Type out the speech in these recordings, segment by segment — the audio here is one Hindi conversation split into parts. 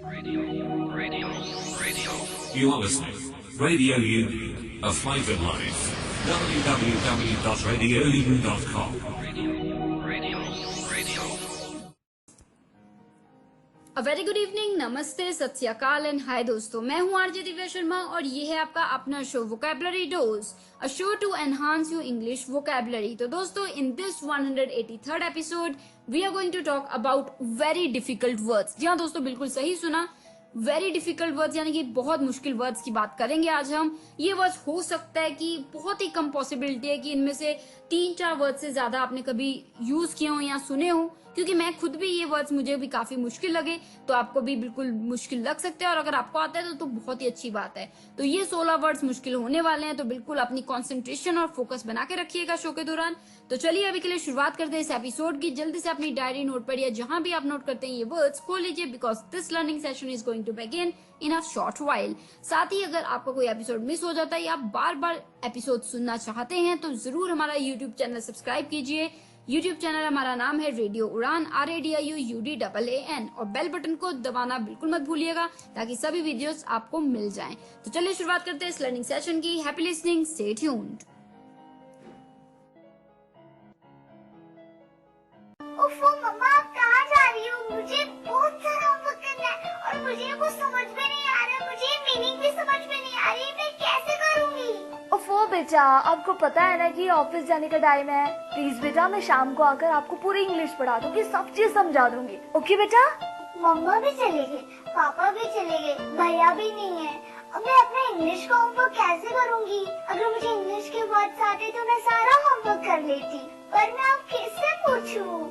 You are listening. Radio Uni, a flavoured life. www.radiouni.com. A very good evening, नमस्ते, सत श्री अकाल एंड हाय दोस्तों, मैं हूं आरजे दिव्या शर्मा और ये है आपका अपना show vocabulary dose, a show to enhance your English vocabulary. तो दोस्तों, in this 183rd episode we are going to talk about very difficult words. जी हाँ दोस्तों, बिल्कुल सही सुना, वेरी डिफिकल्ट वर्ड्स, यानी कि बहुत मुश्किल वर्ड्स की बात करेंगे आज हम। ये वर्ड्स हो सकता है कि बहुत ही कम पॉसिबिलिटी है कि इनमें से 3-4 वर्ड से ज्यादा आपने कभी यूज किए हो या सुने हो, क्योंकि मैं खुद भी ये वर्ड्स मुझे भी काफी मुश्किल लगे, तो आपको भी बिल्कुल मुश्किल लग सकते हैं, और अगर आपको आता है तो बहुत ही अच्छी बात है। तो ये 16 वर्ड्स मुश्किल होने वाले हैं, तो बिल्कुल अपनी कंसंट्रेशन और फोकस बना के रखिएगा शो के दौरान। तो चलिए अभी के लिए शुरुआत करते हैं इस एपिसोड की। जल्दी से अपनी डायरी नोट पर या जहां भी आप नोट करते हैं ये वर्ड्स खोल लीजिए, because this learning session is going to begin in a short while. साथ ही अगर आपका कोई एपिसोड मिस हो जाता है या आप बार बार एपिसोड सुनना चाहते हैं तो जरूर हमारा यूट्यूब चैनल सब्सक्राइब कीजिए। यूट्यूब चैनल हमारा नाम है रेडियो उड़ान, RADIOUDAAN, और बेल बटन को दबाना बिल्कुल मत भूलिएगा ताकि सभी वीडियोस आपको मिल जाएं। तो चलिए शुरुआत करते हैं इस लर्निंग सेशन की। Happy listening, stay tuned. ओफो मम्मा, आप कहाँ जा रही हो? मुझे बहुत सारा होमवर्क करना है और मुझे कुछ समझ में नहीं आ रहा, मुझे मीनिंग भी समझ में नहीं आ रही, मैं कैसे करूँगी? ओफो बेटा, आपको पता है ना कि ऑफिस जाने का टाइम है। प्लीज बेटा, मैं शाम को आकर आपको पूरी इंग्लिश पढ़ा दूंगी, सब चीज समझा दूंगी। ओके बेटा? मम्मा भी चले गए, पापा भी चले गए, भैया भी नहीं है। अब मैं अपना इंग्लिश का होमवर्क कैसे करूँगी? अगर मुझे इंग्लिश के वर्ड्स आते तो मैं सारा होमवर्क कर लेती, पर मैं अब किससे पूछूं?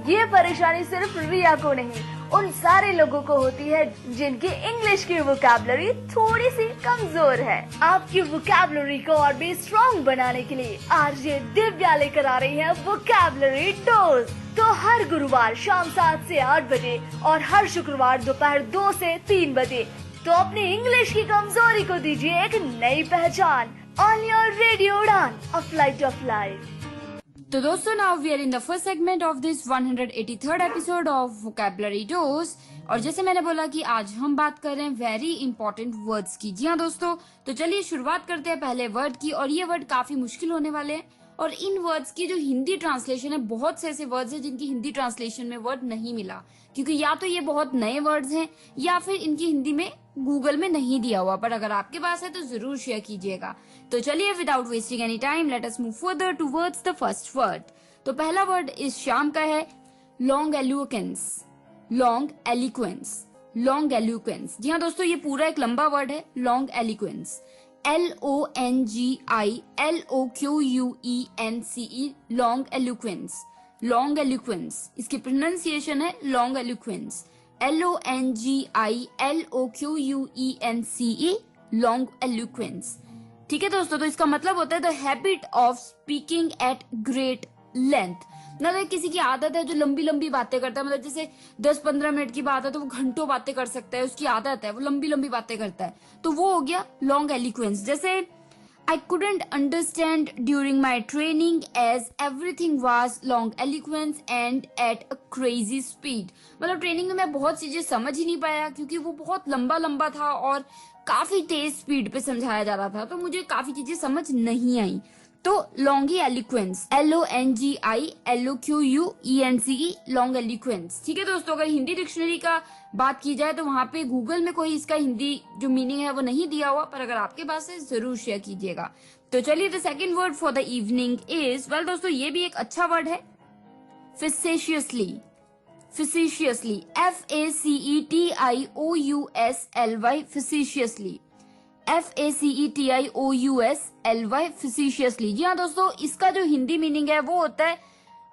ये परेशानी सिर्फ रिया को नहीं, उन सारे लोगों को होती है जिनकी इंग्लिश की वोकैबुलरी थोड़ी सी कमजोर है। आपकी वोकैबुलरी को और भी स्ट्रॉन्ग बनाने के लिए आरजे दिव्या लेकर आ रही है वोकैबुलरी डोज। तो हर गुरुवार शाम 7 से 8 बजे और हर शुक्रवार दोपहर 2 से 3 बजे तो अपनी इंग्लिश की कमजोरी को दीजिए एक नई पहचान। On your radio Udaan, a flight of life. तो दोस्तों, now we are in the first segment of this 183rd episode of vocabulary dose, और जैसे मैंने बोला कि आज हम बात कर रहे हैं वेरी इंपॉर्टेंट वर्ड्स की। जी हाँ दोस्तों, तो चलिए शुरुआत करते हैं पहले वर्ड की, और ये वर्ड काफी मुश्किल होने वाले हैं। और इन वर्ड्स की जो हिंदी ट्रांसलेशन है, बहुत से ऐसे वर्ड्स हैं जिनकी हिंदी ट्रांसलेशन में वर्ड नहीं मिला, क्योंकि या तो ये बहुत नए वर्ड्स हैं या फिर इनकी हिंदी में गूगल में नहीं दिया हुआ। पर अगर आपके पास है तो जरूर शेयर कीजिएगा। तो चलिए without wasting any time let us move further towards the first word. तो पहला वर्ड इस शाम का है longiloquence. Longiloquence, longiloquence. जी हाँ दोस्तों, ये पूरा एक लंबा वर्ड है, longiloquence. LONGILOQUENCE, longiloquence, longiloquence. इसकी प्रोनाउंसिएशन है longiloquence, LONGILOQUENCE, longiloquence. ठीक है दोस्तों, तो इसका मतलब होता है the habit of speaking at great length. मतलब किसी की आदत है जो लंबी लंबी बातें करता है, मतलब जैसे 10-15 मिनट की बात है तो वो घंटों बातें कर सकता है, उसकी आदत है, वो लंबी लंबी बातें करता है, तो वो हो गया लॉन्ग एलिक्वेंस। जैसे I couldn't understand during my training as everything was long eloquence and at a crazy speed। मतलब ट्रेनिंग में मैं बहुत चीजें समझ ही नहीं पाया क्योंकि वो बहुत लंबा लंबा था और काफी तेज स्पीड पे समझाया जा रहा था, तो मुझे काफी चीजें समझ नहीं आई। तो लॉन्गी एलिक्वेंस, LONGILOQUENCE, लॉन्ग एलिक्वेंस। ठीक है दोस्तों, अगर हिंदी डिक्शनरी का बात की जाए तो वहां पे गूगल में कोई इसका हिंदी जो मीनिंग है वो नहीं दिया हुआ, पर अगर आपके पास है जरूर शेयर कीजिएगा। तो चलिए the second word for the evening is, well दोस्तों, ये भी एक अच्छा वर्ड है, facetiously। facetiously, FACETIOUSLY, facetiously, FACETIOUSLY, facetiously। जी हाँ दोस्तों, इसका जो हिंदी मीनिंग है वो होता है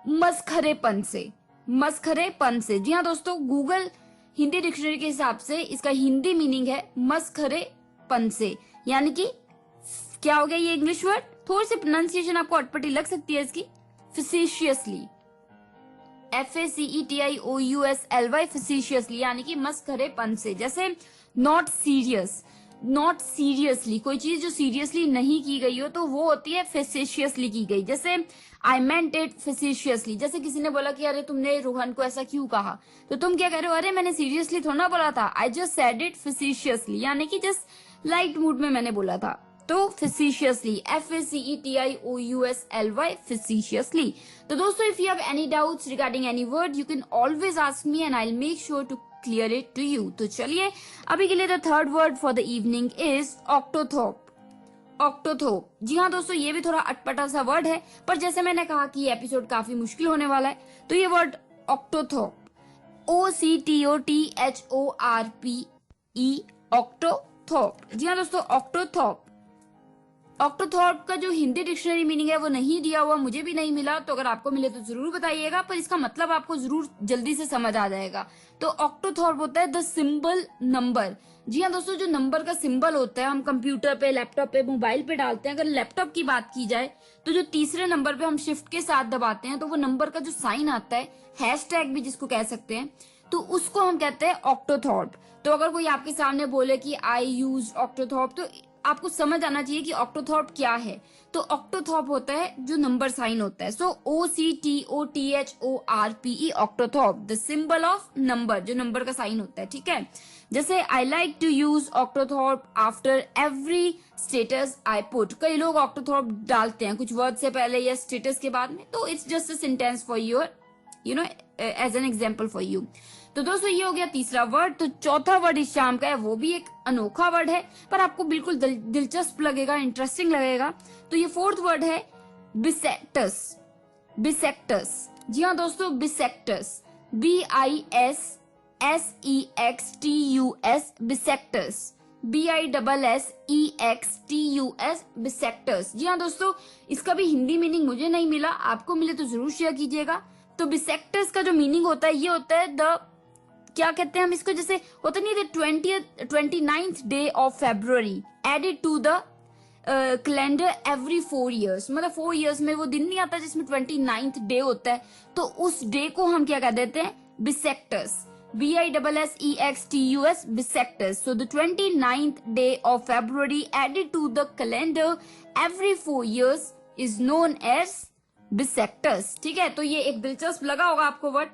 मस्खरेपन से, मस्खरेपन से। जी हाँ दोस्तों, गूगल हिंदी डिक्शनरी के हिसाब से इसका हिंदी मीनिंग है मस्खरेपन से, यानी कि क्या हो गया ये इंग्लिश वर्ड। थोड़ी सी प्रोनाउंसिएशन आपको अटपटी लग सकती है इसकी, facetiously, FACETIOUSLY, facetiously, यानी कि मस्खरेपन से। जैसे नॉट सीरियस, नॉट सीरियसली, कोई चीज जो सीरियसली नहीं की गई हो तो वो होती है फेसिशियसली की गई। जैसे आई मेंट इट फेसिशियसली, जैसे किसी ने बोला कि अरे तुमने रोहन को ऐसा क्यों कहा, तो तुम क्या कह रहे हो, अरे मैंने सीरियसली थोड़ा ना बोला था, आई जस्ट सेड इट फेसिशियसली, यानी कि जस्ट लाइट मूड में मैंने बोला था। तो फेसिशियसली, FACETIOUSLY, फेसिशियसली। तो दोस्तों if you have any doubts regarding any word you can always ask me and I will make sure to clear it to you. तो चलिए अभी के लिए the third word for the evening is ऑक्टोथोप। ऑक्टोथोप, जी हाँ दोस्तों, ये भी थोड़ा अटपटा सा वर्ड है, पर जैसे मैंने कहा कि ये एपिसोड काफी मुश्किल होने वाला है, तो ये वर्ड ऑक्टोथोप, OCTOTHORPE, ऑक्टोथोप। जी हाँ दोस्तों, ऑक्टोथोप। ऑक्टोथॉप का जो हिंदी डिक्शनरी मीनिंग है वो नहीं दिया हुआ, मुझे भी नहीं मिला, तो अगर आपको मिले तो जरूर बताइएगा, पर इसका मतलब आपको जरूर जल्दी से समझ आ जाएगा। तो ऑक्टोथॉप होता है द सिंबल नंबर। जी हाँ दोस्तों, जो नंबर का सिंबल होता है हम कंप्यूटर पे, लैपटॉप पे, मोबाइल पे डालते हैं। अगर लैपटॉप की बात की जाए तो जो तीसरे नंबर पे हम शिफ्ट के साथ दबाते हैं तो वो नंबर का जो साइन आता है, हैशटैग भी जिसको कह सकते हैं, तो उसको हम कहते हैं ऑक्टोथॉप। तो अगर कोई आपके सामने बोले कि आई यूज ऑक्टोथॉप, तो आपको समझ आना चाहिए कि ऑक्टोथॉप क्या है। तो ऑक्टोथॉप होता है जो नंबर साइन होता है, so OCTOTHORPE, octothorpe, the symbol of number, जो नंबर का साइन होता है, ठीक है। जैसे I like to use octothorpe after every status I put, कई लोग ऑक्टोथॉप डालते हैं कुछ वर्ड से पहले या स्टेटस के बाद में, तो it's just a sentence for your as an example for you. तो दोस्तों ये हो गया तीसरा वर्ड। तो चौथा वर्ड इस शाम का है, वो भी एक अनोखा वर्ड है, पर आपको बिल्कुल दिलचस्प लगेगा, इंटरेस्टिंग लगेगा। तो ये फोर्थ वर्ड है बिसेक्टस। बिसेक्टस, जी हाँ दोस्तों, बिसेक्टस, BISSEXTUS, बिसेक्टस, BISSEXTUS, बिसेक्टस। जी हाँ दोस्तों, इसका भी हिंदी मीनिंग मुझे नहीं मिला, आपको मिले तो जरूर शेयर कीजिएगा। तो बिसेक्टस का जो मीनिंग होता है, ये होता है द, क्या कहते हैं हम इसको, जैसे होता नहीं, the 29th day of February added to the calendar every 4 years, मतलब 4 years में वो दिन नहीं आता जिसमें 29th डे होता है, तो उस डे को हम क्या कह देते हैं, बिसेक्टस, BISSEXTUS, बिसेक्टस। So the 29th day of February added to the calendar every 4 years is known as बिसेक्टस, ठीक है। तो ये एक दिलचस्प लगा होगा आपको वर्ड,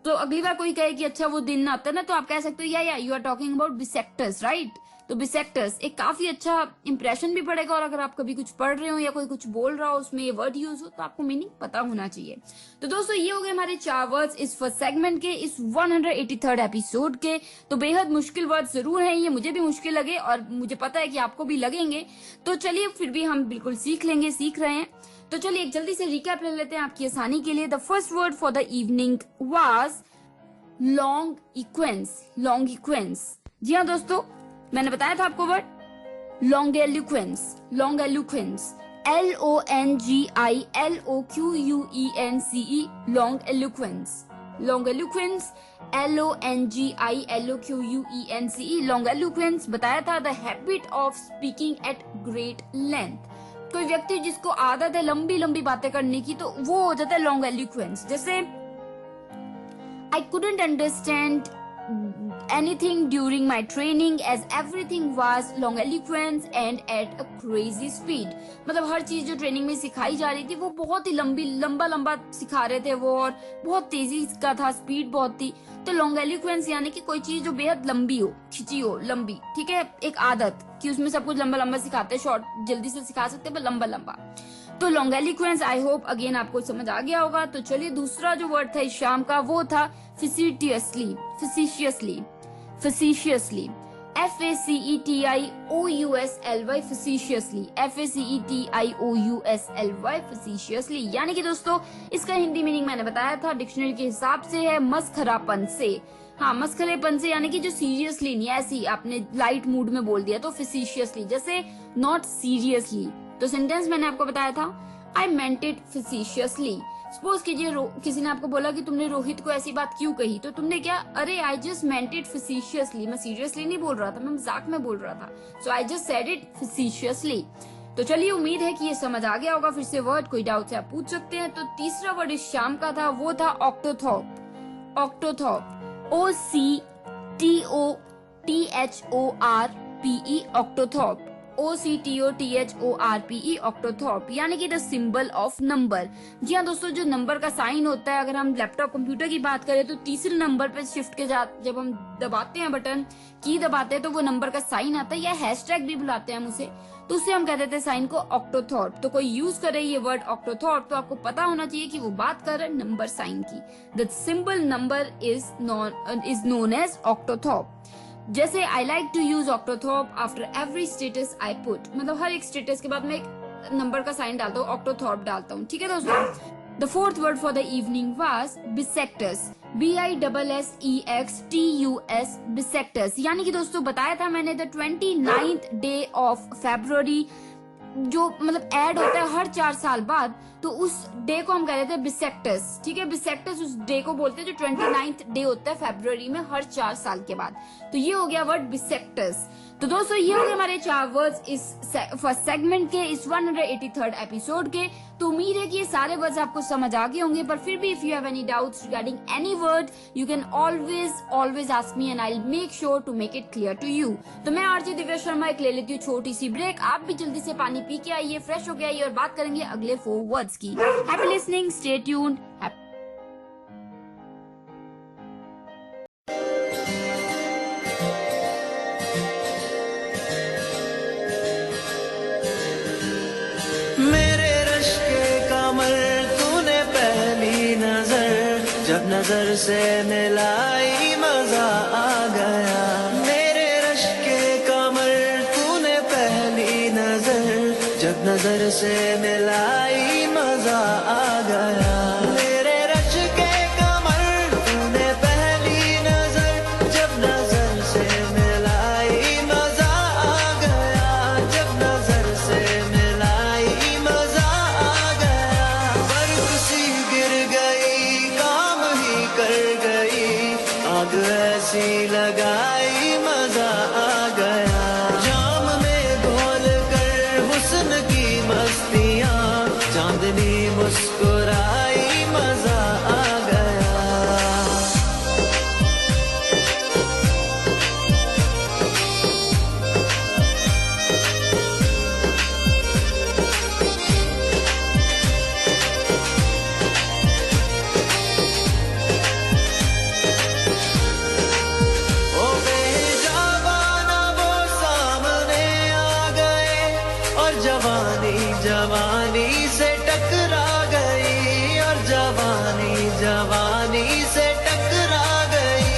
तो अगली बार कोई कहे कि अच्छा वो दिन आता है ना, तो आप कह सकते हो या you are talking about bissextus, right. तो बिसेक्टस एक काफी अच्छा इंप्रेशन भी पड़ेगा, और अगर आप कभी कुछ पढ़ रहे हो या कोई कुछ बोल रहा हो उसमें ये वर्ड यूज हो तो आपको मीनिंग पता होना चाहिए। तो दोस्तों ये हो गए हमारे 4 वर्ड्स इस फर्स्ट सेगमेंट के, इस 183rd एपिसोड के। तो बेहद मुश्किल वर्ड जरूर है ये, मुझे भी मुश्किल लगे और मुझे पता है कि आपको भी लगेंगे, तो चलिए फिर भी हम बिल्कुल सीख लेंगे, सीख रहे हैं। तो चलिए एक जल्दी से रिकैप ले लेते हैं आपकी आसानी के लिए। The first word for the evening was longiloquence. Longiloquence, जी हाँ दोस्तों, मैंने बताया था आपको word longiloquence. Longiloquence, LONGILOQUENCE, longiloquence. Longiloquence, LONGILOQUENCE, longiloquence बताया था। The habit of speaking at great length, कोई व्यक्ति जिसको आदत है लंबी लंबी बातें करने की, तो वो हो जाता है लॉन्ग एल्युक्वेंस। जैसे I couldn't understand anything during my training as everything was long eloquence and at a crazy speed, मतलब हर चीज जो ट्रेनिंग में सिखाई जा रही थी वो बहुत ही लंबा सिखा रहे थे वो, और बहुत तेजी का था, स्पीड बहुत थी। तो लॉन्ग एलोक्वेंस यानी कि कोई चीज जो बेहद लंबी हो, खिंची हो, लंबी, ठीक है। एक आदत कि उसमें सब कुछ लंबा सिखाते, शॉर्ट जल्दी से सिखा सकते पर लंबा। तो long eloquence, I hope again आपको समझ आ गया होगा। तो चलिए दूसरा जो वर्ड था इस शाम का वो था facetiously, facetiously, facetiously, FACETIOUSLY, facetiously, FACETIOUSLY, facetiously, यानी कि दोस्तों इसका हिंदी मीनिंग मैंने बताया था, डिक्शनरी के हिसाब से है मस्खरापन से। हाँ, मस्खरेपन से, यानी कि जो सीरियसली नहीं, ऐसी आपने लाइट मूड में बोल दिया, तो facetiously, जैसे नॉट सीरियसली। तो सेंटेंस मैंने आपको बताया था, आई मेंट इट facetiously। सपोज कीजिए किसी ने आपको बोला कि तुमने रोहित को ऐसी बात क्यों कही, तो तुमने क्या, अरे I just meant it facetiously, मैं सीरियसली नहीं बोल रहा था, मैं मजाक में बोल रहा था, so I just said it facetiously। तो चलिए उम्मीद है कि ये समझ आ गया होगा। फिर से वर्ड, कोई डाउट है आप पूछ सकते हैं। तो तीसरा वर्ड इस शाम का था वो था ऑक्टोथॉप। ऑक्टोथॉप, OCTOTHORPE, OCTOTHORPE ऑक्टोथॉर्प, OCTOTHORPE ऑक्टोथॉर्प, यानी कि द सिंबल ऑफ नंबर। जी हाँ दोस्तों, जो नंबर का साइन होता है, अगर हम लैपटॉप कंप्यूटर की बात करें तो तीसरे नंबर पे शिफ्ट के जब हम दबाते हैं बटन की दबाते हैं तो वो नंबर का साइन आता है, या हैशटैग भी बुलाते हैं हम उसे, तो उससे हम कह देते हैं साइन को ऑक्टोथॉर्प। तो कोई यूज करे ये वर्ड ऑक्टोथॉर्प तो आपको पता होना चाहिए कि वो बात कर रहे हैं नंबर साइन की। The symbol number is known as octothorpe. जैसे I like to use octothorpe after every status I put, मतलब हर एक स्टेटस के बाद मैं एक नंबर का साइन डालता हूँ, ऑक्टोथॉर्प डालता हूँ। ठीक है दोस्तों। The fourth word for the evening was bissextus, BISSEXTUS, bissextus, यानी कि दोस्तों बताया था मैंने the 29th day of February, जो मतलब ऐड होता है हर 4 साल बाद, तो उस डे को हम कह देते हैं बिसेक्टस। ठीक है, बिसेक्टस उस डे को बोलते हैं जो 29th डे होता है फरवरी में हर 4 साल के बाद। तो ये हो गया वर्ड बिसेक्टस। तो दोस्तों ये हो गए हमारे 4 वर्ड्स इस फर्स्ट सेगमेंट के, इस 183rd एपिसोड के। तो उम्मीद है कि ये सारे वर्ड्स आपको समझ आ गए होंगे, पर फिर भी if you have any doubts regarding any word you can always ask me and I will make sure to make it clear to you. तो मैं आरजे दिव्या शर्मा एक ले लेती हूँ छोटी सी ब्रेक। आप भी जल्दी से पानी पी के आइए, फ्रेश हो के आइए और बात करेंगे अगले 4 वर्ड्स की। Happy listening, stay tuned. नजर से मिलाई मजा आ गया, मेरे रश के कमर तूने पहली नजर, जब नजर से मिलाई मजा आ गया। मेरे रश के कमर तूने पहली नजर, जब नजर से मिलाई मजा आ गया, जब नजर से मिलाई मजा आ गया। बर्फ सी गिर गई, काम ही कर गई, आग ऐसी लगाई मजा आ गया। जाम में घोल कर हुस्न की मस्तियाँ, चांदनी मुस्कुराई मजा आ गया। ओ बेजाबाना वो सामने आ गए, और जवानी जवानी से टकरा गई, और जवानी जवानी से टकरा गई।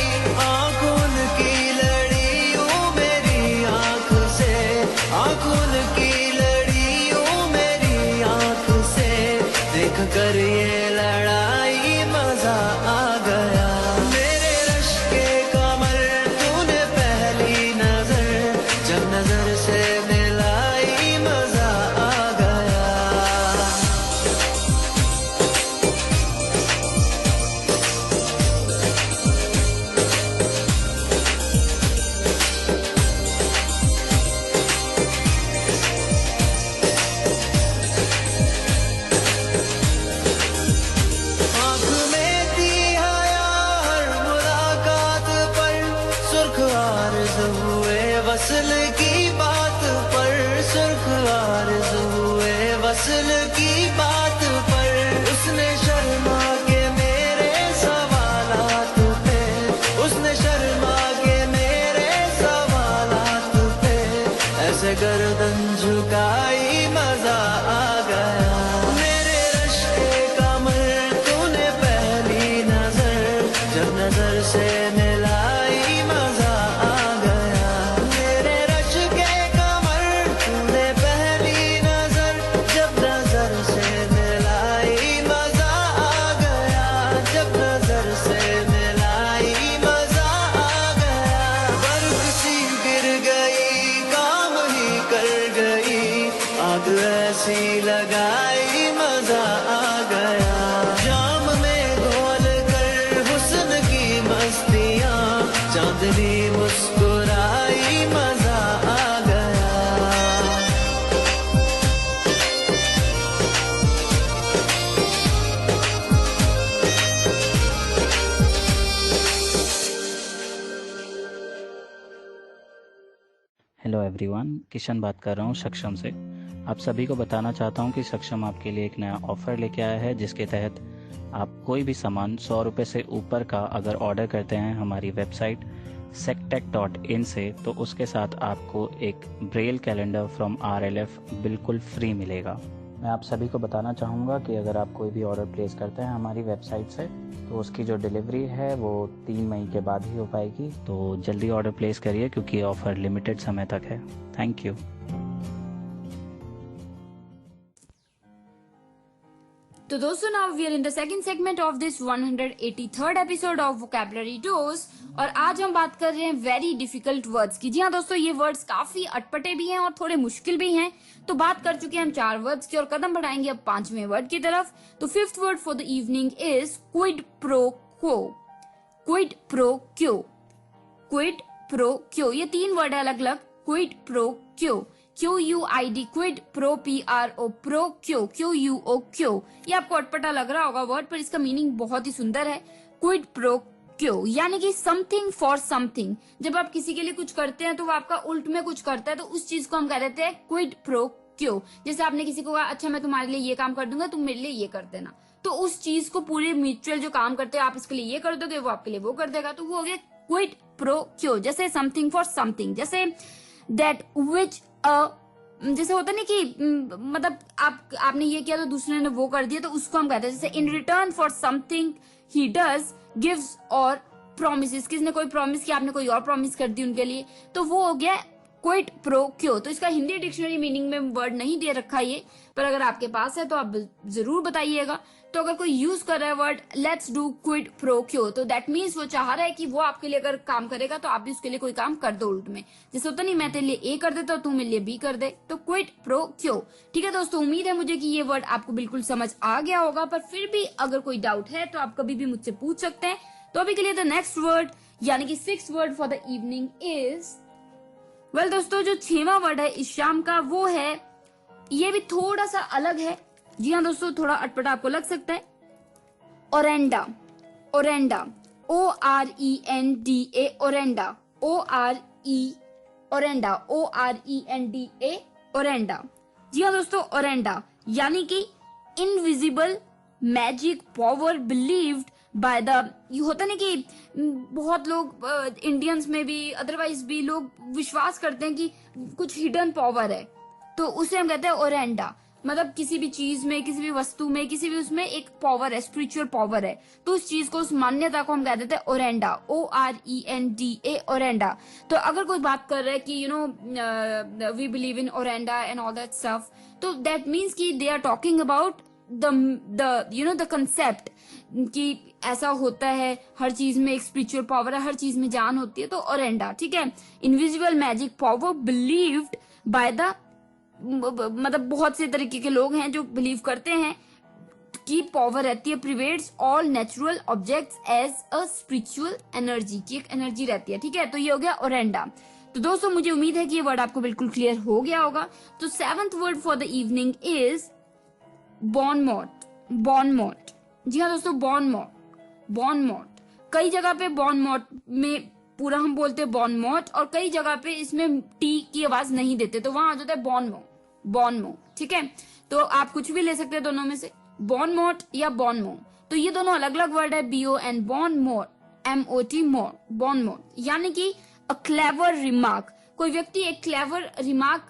आंखों की लड़ी यूं मेरी आंख से, आंखों की लड़ी यूं मेरी आंख से, देख कर ये लड़ाई मजा आ गया। मेरे रश के कमर तूने पहली नजर, जब नजर से मिलाई मजा आ गया। आँख में थी हया हर मुलाकात पर, सुर्ख आरज़ू हुए वसल की बात पर, सुर्ख आरज़ू हुए वसल की बात पर। उसने शर्मा के मेरे सवालात पे, उसने शर्मा के मेरे सवालात पे, ऐसे गर्दन झुकाई मजा आ गया। मेरे रश के कमर तूने पहली नजर, जब नजर से मिलाई मजा आ गया। मेरे रश के कमर तूने पहली नजर, जब नजर से मिलाई मजा आ गया, जब नजर से मिलाई मजा आ गया। बर्फ सी गिर गई, काम ही कर गई, आग ऐसी लगाई मजा आ गया। जाम में घोल कर हुस्न की मस्तियाँ, चांदनी मुस्कुराई मजा आ गया। हेलो एवरीवन, किशन बात कर रहा हूँ सक्षम से। आप सभी को बताना चाहता हूँ कि सक्षम आपके लिए एक नया ऑफ़र लेके आया है, जिसके तहत आप कोई भी सामान 100 रुपये से ऊपर का अगर ऑर्डर करते हैं हमारी वेबसाइट sectech.in से, तो उसके साथ आपको एक ब्रेल कैलेंडर फ्रॉम RLF बिल्कुल फ्री मिलेगा। मैं आप सभी को बताना चाहूँगा कि अगर आप कोई भी ऑर्डर प्लेस करते हैं हमारी वेबसाइट से, तो उसकी जो डिलीवरी है वो 3 मई के बाद ही हो पाएगी। तो जल्दी ऑर्डर प्लेस करिए क्योंकि ऑफ़र लिमिटेड समय तक है। Thank you. तो दोस्तों, now we are in the second segment of this 183rd episode of vocabulary dose, और आज हम बात कर रहे हैं वेरी डिफिकल्ट वर्ड्स की। जी हाँ दोस्तों, ये वर्ड्स काफी अटपटे भी हैं और थोड़े मुश्किल भी हैं। तो बात कर चुके हैं हम 4 वर्ड्स की और कदम बढ़ाएंगे अब 5वें वर्ड की तरफ। तो 5th word for the evening is quid pro quo. Kwid pro क्यो, क्विड प्रो क्यो, ये 3 वर्ड है अलग अलग। क्विड प्रो क्यो, QUID, quid pro PRO, pro क्यो, QUO क्यो। ये आपको अटपटा लग रहा होगा वर्ड, पर इसका मीनिंग बहुत ही सुंदर है। क्विड प्रो क्यो यानी कि समथिंग फॉर समथिंग। जब आप किसी के लिए कुछ करते हैं तो वो आपका उल्ट में कुछ करता है, तो उस चीज को हम कह देते हैं क्विड प्रो क्यो। जैसे आपने किसी को कहा, अच्छा मैं तुम्हारे लिए ये काम कर दूंगा, तुम मेरे लिए ये कर देना, तो उस चीज को पूरे म्यूचुअल जो काम करते हैं, आप इसके लिए ये कर दोगे, वो आपके लिए वो कर देगा, तो वो हो गया क्विड प्रो क्यो। जैसे समथिंग फॉर समथिंग, जैसे दैट विच जैसे होता नहीं कि मतलब आपने ये किया तो दूसरे ने वो कर दिया, तो उसको हम कहते हैं जैसे in return for something he does gives और प्रोमिसेस। किसने कोई प्रॉमिस किया, आपने कोई और प्रॉमिस कर दी उनके लिए, तो वो हो गया क्विड प्रो क्यो। तो इसका हिंदी डिक्शनरी मीनिंग में वर्ड नहीं दे रखा ये, पर अगर आपके पास है तो आप जरूर बताइएगा। तो अगर कोई यूज कर रहा है word let's do quid pro क्यो, तो दैट मीन्स वो चाह रहा है कि वो आपके लिए अगर काम करेगा तो आप भी उसके लिए कोई काम कर दो उल्ट में। जैसे होता नहीं, मैं तेरे लिए ए कर देता हूँ, तू मेरे लिए बी कर दे, तो क्विड प्रो क्यो। ठीक है दोस्तों, उम्मीद है मुझे कि ये वर्ड आपको बिल्कुल समझ आ गया होगा, पर फिर भी अगर कोई डाउट है तो आप कभी भी मुझसे पूछ सकते हैं। तो अभी के लिए द नेक्स्ट वर्ड यानी कि 6th word for the evening is well दोस्तों, जो 6वां वर्ड है इस शाम का वो है, ये भी थोड़ा सा अलग है। जी हाँ दोस्तों, थोड़ा अटपटा आपको लग सकता है। Orenda, orenda, ORENDA, orenda, orenda, ORENDA, orenda. जी हाँ दोस्तों, ओरेंडा यानी कि invisible magic power believed by the, ये होता नहीं कि बहुत लोग इंडियंस में भी अदरवाइज भी लोग विश्वास करते हैं कि कुछ हिडन पावर है, तो उसे हम कहते हैं ओरेंडा। मतलब किसी भी चीज में, किसी भी वस्तु में, किसी भी उसमें एक पावर है, स्पिरिचुअल पावर है, तो उस चीज को, उस मान्यता को हम कह देते हैं ओरेंडा, ORENDA, ओरेंडा। तो अगर कोई बात कर रहा है कि we believe in orenda and all that stuff, तो दैट मीन्स कि they are talking about the concept कि ऐसा होता है, हर चीज में एक स्पिरिचुअल पावर है, हर चीज में जान होती है, तो ओरेंडा। ठीक है, invisible magic power believed by the, मतलब बहुत से तरीके के लोग हैं जो बिलीव करते हैं कि पावर रहती है, pervades all natural objects as a spiritual energy, की एक एनर्जी रहती है। ठीक है, तो ये हो गया ओरेंडा। तो दोस्तों, मुझे उम्मीद है कि ये वर्ड आपको बिल्कुल क्लियर हो गया होगा। तो 7th word for the evening is bon mot, bon mot. जी हाँ दोस्तों, बॉनमॉट, बॉनमॉट। कई जगह पे बॉनमॉट में पूरा हम बोलते हैं बॉनमॉट, और कई जगह पे इसमें टी की आवाज नहीं देते, तो वहां आ जाता है बॉनमो, बॉनमो। ठीक है, तो आप कुछ भी ले सकते हैं दोनों में से, बॉनमॉट या बॉनमो। तो ये दोनों अलग अलग वर्ड है, BON, बॉनमॉट, MOT, मोट, बॉनमॉट, यानी कि अ क्लेवर रिमार्क। कोई व्यक्ति एक क्लेवर रिमार्क,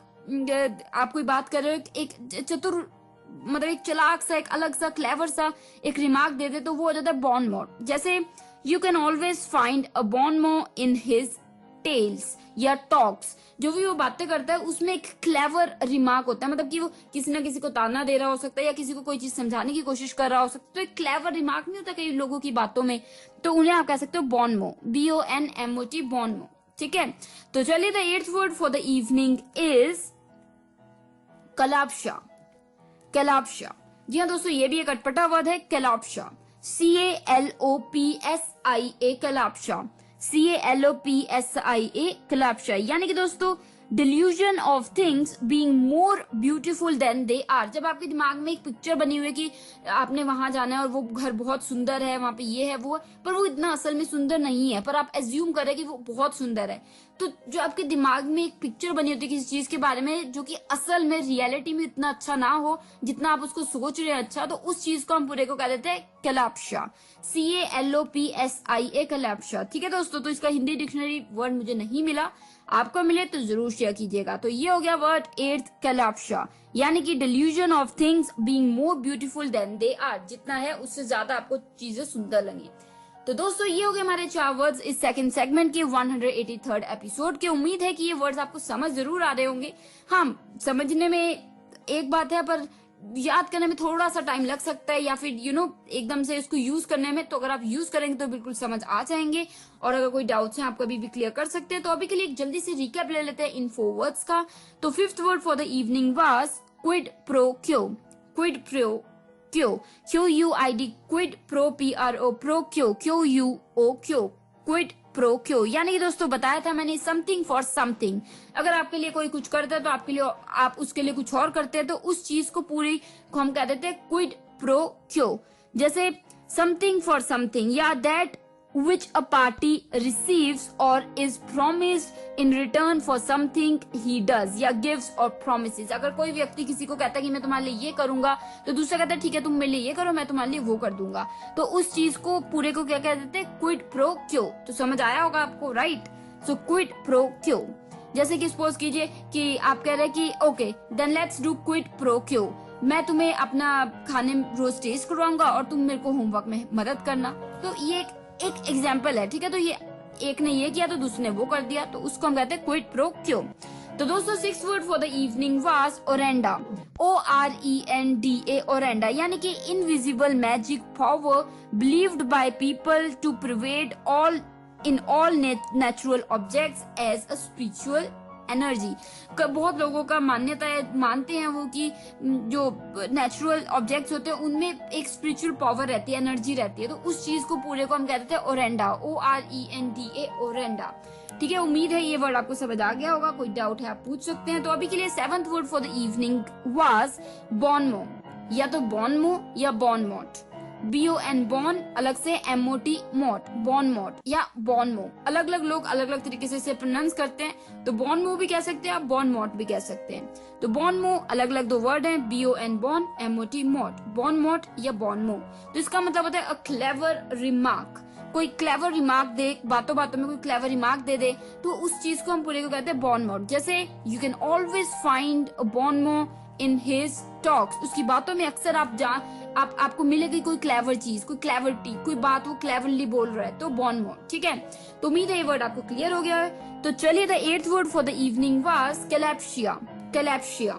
आप कोई बात कर रहे हो, एक चतुर, मतलब एक चालाक सा, एक अलग सा, क्लेवर सा एक रिमार्क दे दे, तो वो हो जाता है बॉनमॉट। जैसे you can always find a bon mot in his tales या टॉक्स। जो भी वो बातें करता है उसमें एक क्लेवर रिमार्क होता है, मतलब कि वो किसी ना किसी को ताना दे रहा हो सकता है या किसी को कोई चीज समझाने की कोशिश कर रहा हो सकता है, तो एक क्लेवर रिमार्क नहीं होता कई लोगों की बातों में, तो उन्हें आप कह सकते हो बॉनमो, BONMOT, बॉनमो। ठीक है, तो चलिए the 8th word for the evening is कलापशा, कलापशा। जी हाँ दोस्तों, ये भी एक अटपटा वर्ड है, कलापशा, CALOPSIA, कलापशा, CALOPSIA, कलापशा, यानी कि दोस्तों delusion of things being more beautiful than they are। जब आपके दिमाग में एक पिक्चर बनी हुई है कि आपने वहां जाना है और वो घर बहुत सुंदर है, वहां पे ये है वो है, पर वो इतना असल में सुंदर नहीं है, पर आप एज्यूम करें कि वो बहुत सुंदर है। तो जो आपके दिमाग में एक पिक्चर बनी होती है किसी चीज के बारे में जो कि असल में रियलिटी में इतना अच्छा ना हो जितना आप उसको सोच रहे हैं अच्छा, तो उस चीज को हम पूरे को कह देते हैं कैलैप्सिया, CALOPSIA कैलैप्सिया। ठीक है दोस्तों, तो इसका हिंदी डिक्शनरी वर्ड मुझे नहीं मिला, आपको मिले तो जरूर शेयर कीजिएगा। तो ये हो गया वर्ड 8th कैलैप्सिया, यानी कि delusion of things being more beautiful than they are, जितना है उससे ज्यादा आपको चीजें सुंदर लगी। तो दोस्तों ये हो गए हमारे 4 वर्ड्स इस सेकंड सेगमेंट के 183rd एपिसोड के। उम्मीद है कि ये वर्ड्स आपको समझ जरूर आ रहे होंगे। हाँ, समझने में एक बात है पर याद करने में थोड़ा सा टाइम लग सकता है, या फिर एकदम से इसको यूज करने में। तो अगर आप यूज करेंगे तो बिल्कुल समझ आ जाएंगे, और अगर कोई डाउट्स है आप कभी भी क्लियर कर सकते हैं। तो अभी के लिए एक जल्दी से रिकैप ले लेते हैं इन 4 वर्ड्स का। तो 5th word for the evening was Kwid pro क्यो। क्विड प्रो क्यो, QUID, quid pro PRO, pro क्यो, QUO क्यो, क्विड प्रो क्यो। यानी कि दोस्तों बताया था मैंने समथिंग फॉर समथिंग। अगर आपके लिए कोई कुछ करता है तो आपके लिए आप उसके लिए कुछ और करते हैं, तो उस चीज को पूरी को हम कह देते हैं क्विड प्रो क्यो। जैसे समथिंग फॉर समथिंग, या that which a party receives or is promised in return for something he does, या gives or promises। अगर कोई व्यक्ति किसी को कहता है कि मैं तुम्हारे लिए ये करूंगा, तो दूसरा कहता है ठीक है तुम मेरे लिए ये करो, मैं तुम्हारे लिए वो कर दूंगा, तो उस चीज को पूरे को क्या कह देते हैं, क्विड प्रो क्यो। तो समझ आया होगा आपको, राइट? सो क्विड प्रो क्यो। जैसे कि सपोज कीजिए कि आप कह रहे हैं कि okay then let's do quid pro quo, मैं तुम्हें अपना खाने रोज टेस्ट करवाऊंगा और तुम मेरे को होमवर्क में मदद करना। तो ये एक एग्जाम्पल है, ठीक है? तो ये एक ने ये किया तो दूसरे ने वो कर दिया, तो उसको हम कहते हैं क्विड प्रो क्यो। तो दोस्तों 6th word for the evening was orenda, ORENDA, orenda, यानी कि invisible magic power believed by people to pervade all in all natural objects as a spiritual energy. बहुत लोगों का मान्यता है, मानते हैं वो कि जो नेचुरल ऑब्जेक्ट्स होते हैं उनमें एक स्पिरिचुअल पावर रहती है, एनर्जी रहती है। तो उस चीज को पूरे को हम कहते हैं ओरेंडा, ORENDA, ओरेंडा। ठीक है, उम्मीद है ये वर्ड आपको समझ आ गया होगा। कोई डाउट है आप पूछ सकते हैं। तो अभी के लिए 7th word for the evening was bon mot, या तो बॉनमो या बॉनमोट। BON बॉन, अलग से MOT मोट, बॉन मोट या बॉनमो। अलग अलग लोग अलग अलग तरीके से इसे प्रोनाउंस करते हैं। तो बॉनमो भी कह सकते हैं आप, बॉन मोट भी कह सकते हैं। तो बॉनमो अलग अलग 2 वर्ड हैं, BON बॉन, MOT मोट, बॉन मोट या बॉनमो। तो इसका मतलब होता है अ क्लेवर रिमार्क। कोई क्लेवर रिमार्क दे, बातों बातों में कोई क्लेवर रिमार्क दे दे, तो उस चीज को हम पूरे को कहते हैं बॉन मोट। जैसे you can always find a bon mot in his talks, उसकी बातों में अक्सर आपको मिलेगी कोई क्लेवर चीज, कोई क्लेवरिटी, कोई बात वो क्लेवरली बोल रहा है, तो बॉनमो। ठीक है, तो उम्मीद है ये वर्ड आपको क्लियर हो गया है। तो चलिए the 8th word for the evening was kalopsia, kalopsia,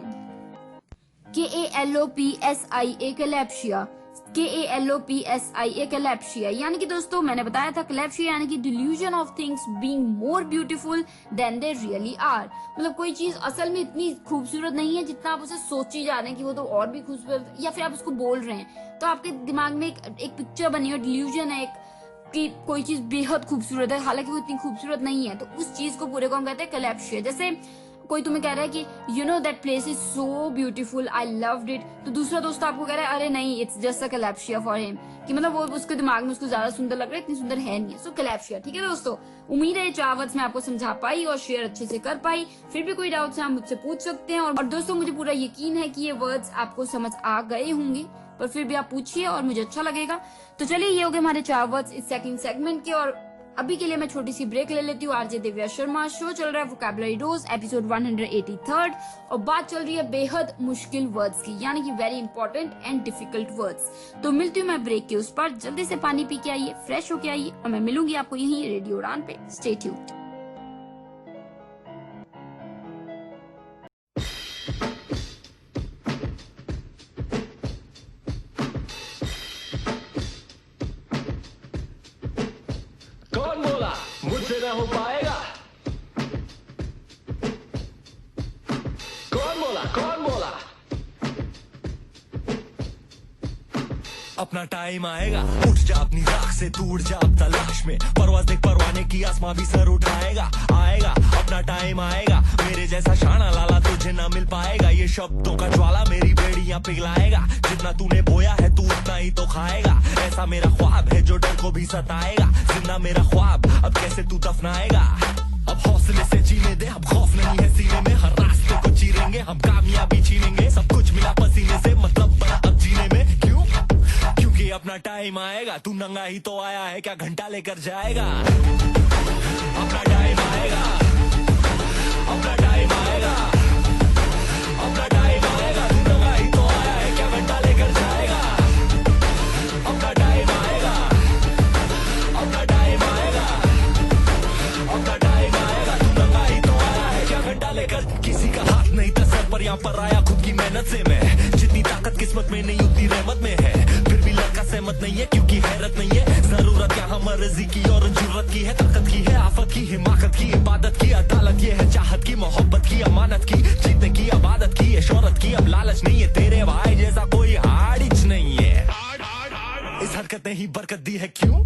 KALOPSIA, kalopsia, KALOPSIA, kalopsia. यानी कि दोस्तों मैंने बताया था कैलैप्सिया यानी कि delusion of things being more beautiful than they really are. मतलब कोई चीज असल में इतनी खूबसूरत नहीं है जितना आप उसे सोची जा रहे हैं कि वो तो और भी खूबसूरत, या फिर आप उसको बोल रहे हैं तो आपके दिमाग में एक पिक्चर बनी है, डिल्यूजन है एक कि कोई चीज बेहद खूबसूरत है, हालांकि वो इतनी खूबसूरत नहीं है। तो उस चीज को पूरे को हम कहते हैं कैलैप्सिया। जैसे कोई तुम्हें कह रहा है कि you know that place is so beautiful, I loved it, तो दूसरा दोस्त आपको कह रहा है अरे नहीं it's just a kalopsia for him, कि मतलब वो उसके दिमाग में उसको ज्यादा सुंदर लग रहा है, इतनी सुंदर है नहीं। सो कैलैप्सिया। ठीक है दोस्तों, उम्मीद है 4 वर्ड्स मैं आपको समझा पाई और शेयर अच्छे से कर पाई। फिर भी कोई डाउट्स है आप मुझसे पूछ सकते हैं। और दोस्तों मुझे पूरा यकीन है कि ये वर्ड्स आपको समझ आ गए होंगे, पर फिर भी आप पूछिए और मुझे अच्छा लगेगा। तो चलिए ये हो गए हमारे 4 वर्ड्स इस सेकंड सेगमेंट के। और अभी के लिए मैं छोटी सी ब्रेक ले लेती हूँ। आरजे दिव्या शर्मा शो चल रहा है वोकैबुलरी डोज एपिसोड 183rd, और बात चल रही है बेहद मुश्किल वर्ड्स की, यानी कि very important and difficult words. तो मिलती हूँ मैं ब्रेक के उस पर। जल्दी से पानी पी के आइए, फ्रेश होके आइए, और मैं मिलूंगी आपको यहीं रेडियो उड़ान पे। Stay tuned. कौन बोला मुझसे न हो पाएगा? कौन बोला, कौन बोला? अपना टाइम आएगा, उठ जा अपनी राख से, तू उड़ जा अब तलाश में, परवाज़ देख परवाने की, आसमां भी सर उठाएगा। आएगा अपना टाइम आएगा, मेरे जैसा शाना लाला तुझे ना मिल पाएगा, ये शब्दों का ज्वाला मेरी बेड़ियां पिघलाएगा, जितना तूने बोया है तू उतना ही तो खाएगा, ऐसा मेरा ख्वाब है जो डर को भी सताएगा, जिंदा मेरा ख्वाब अब कैसे तू दफनाएगा, अब हौसले से जीने दे, अब खौफ नहीं है सीने में, हर रास्ते को चीरेंगे हम, कामयाबी छीनेंगे, सब कुछ मिला पसीने से, मतलब बड़ा अब जीने में, क्यों? क्योंकि अपना टाइम आएगा, तू नंगा ही तो आया है, क्या घंटा लेकर जाएगा, अपना टाइम आएगा, अपना टाइम आएगा, अपना टाइम आएगा, तू नंगा ही तो आया है, क्या घंटा लेकर जाएगा, अपना टाइम आएगा, अपना टाइम आएगा, अपना टाइम आएगा, तू नंगा ही तो आया है, क्या घंटा लेकर, किसी का हाथ नहीं था सर पर, यहाँ पर आया खुद की मेहनत से मैं, जितनी ताकत किस्मत में नहीं उतनी रहमत में है, फिर भी लड़का सहमत नहीं है क्योंकि हैरत नहीं है, जरूरत यहाँ मर्जी की और जरूरत की है, ताकत की है, आफत की, हिमाकत की, इबादत की, अदालत ये है, चाहत की, मोहब्बत की, अमानत की, जीतने की, आबादत की, ये शोहरत की, अब लालच नहीं है, तेरे भाई जैसा कोई हाड़िच नहीं है, इस हरकत ने ही बरकत दी है, क्यों?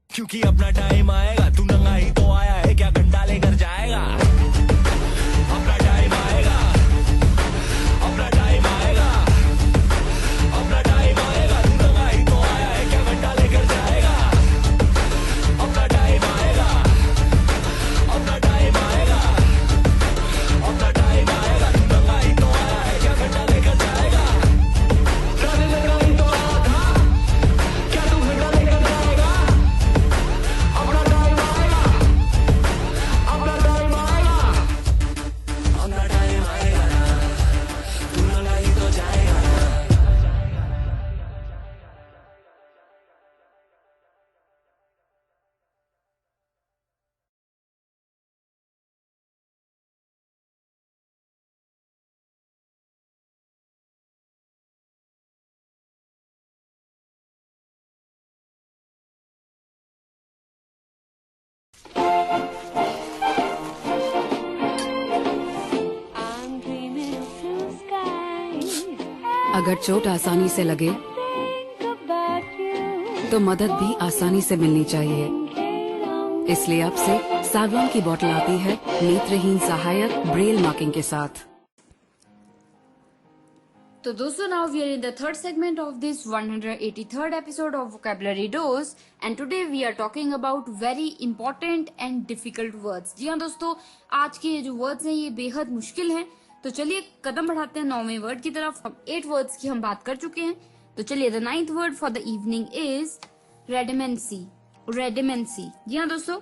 क्योंकि अपना टाइम आएगा, तू नंगा ही तो आया है, क्या घंटा लेकर जाएगा, अपना टाइम आएगा, अपना टाइम आएगा, अपना टाइम आएगा, तू नंगा ही तो आया है, क्या घंटा लेकर जाएगा, अपना टाइम आएगा, अपना टाइम आएगा, अपना टाइम आएगा, तू नंगा ही तो आया है, क्या घंटा लेकर जाएगा, नंगा ही तो आया था, क्या तू घंटा लेकर जाएगा, अपना टाइम आएगा, अपना टाइम आएगा, अपना टाइम आएगा ना, तू नंगा ही तो जाएगा ना। अगर चोट आसानी से लगे तो मदद भी आसानी से मिलनी चाहिए, इसलिए अब से सागवान की बोतल आती है नेत्रहीन सहायक ब्रेल मार्किंग के साथ। तो दोस्तों now we are in the third segment of this 183rd episode of vocabulary dose and today we are talking about very important and difficult words. जी हाँ दोस्तों, आज के ये जो वर्ड्स हैं ये बेहद मुश्किल हैं, तो चलिए कदम बढ़ाते हैं 9वें वर्ड की तरफ। अब 8 वर्ड्स की हम बात कर चुके हैं, तो चलिए the 9th word for the evening is redamancy. Redamancy, जी हाँ दोस्तों,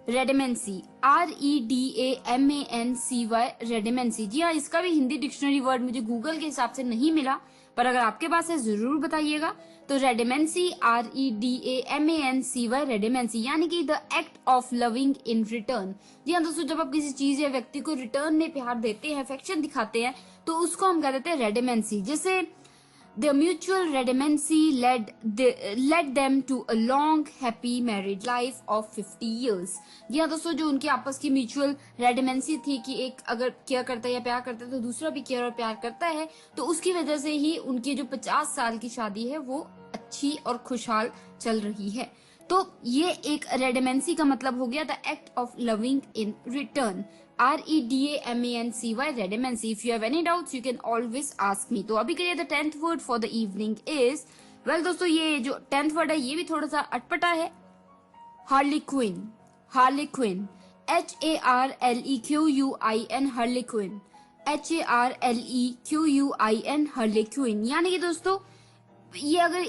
रेडिमेंसी, REDAMANCY, रेडिमेंसी। जी हाँ, इसका भी हिंदी डिक्शनरी वर्ड मुझे गूगल के हिसाब से नहीं मिला, पर अगर आपके पास है जरूर बताइएगा। तो रेडिमेंसी, REDAMANCY, रेडिमेंसी यानी कि the act of loving in return. जी हाँ दोस्तों, जब आप किसी चीज या व्यक्ति को रिटर्न में प्यार देते हैं, अफेक्शन दिखाते हैं, तो उसको हम कह देते हैं रेडिमेंसी। जैसे their mutual redimency led them to a long happy married life of 50 years। जी हाँ दोस्तों, जो उनकी आपस की म्यूचुअल रेडिमेंसी थी कि एक अगर केयर करता है या प्यार करता है तो दूसरा भी केयर और प्यार करता है, तो उसकी वजह से ही उनकी जो 50 साल की शादी है वो अच्छी और खुशहाल चल रही है। तो ये एक रेडिमेंसी का मतलब हो गया the act of loving in return, REDAMANCY, redamancy. If you have any doubts you can always ask me. तो अभी के लिए the 10th word for the evening is, well दोस्तों, ये जो 10th वर्ड है ये भी थोड़ा सा अटपटा है, हार्लीक्विन। हार्लीक्विन, HARLEQUIN, हार्लीक्विन, HARLEQUIN, हार्लीक्विन। यानी कि दोस्तों ये अगर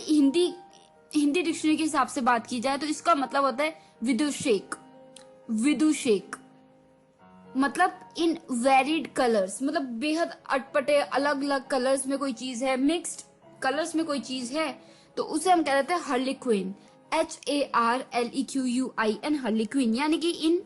हिंदी डिक्शनरी के हिसाब से बात की जाए तो इसका मतलब होता है विदुषेक। विदुषेक मतलब इन वेरिड कलर्स, मतलब बेहद अटपटे अलग अलग कलर्स में कोई चीज है, मिक्स्ड कलर्स में कोई चीज है, तो उसे हम कह देते हैं हार्लीक्विन, HARLEQUIN, हार्लीक्विन। यानी कि इन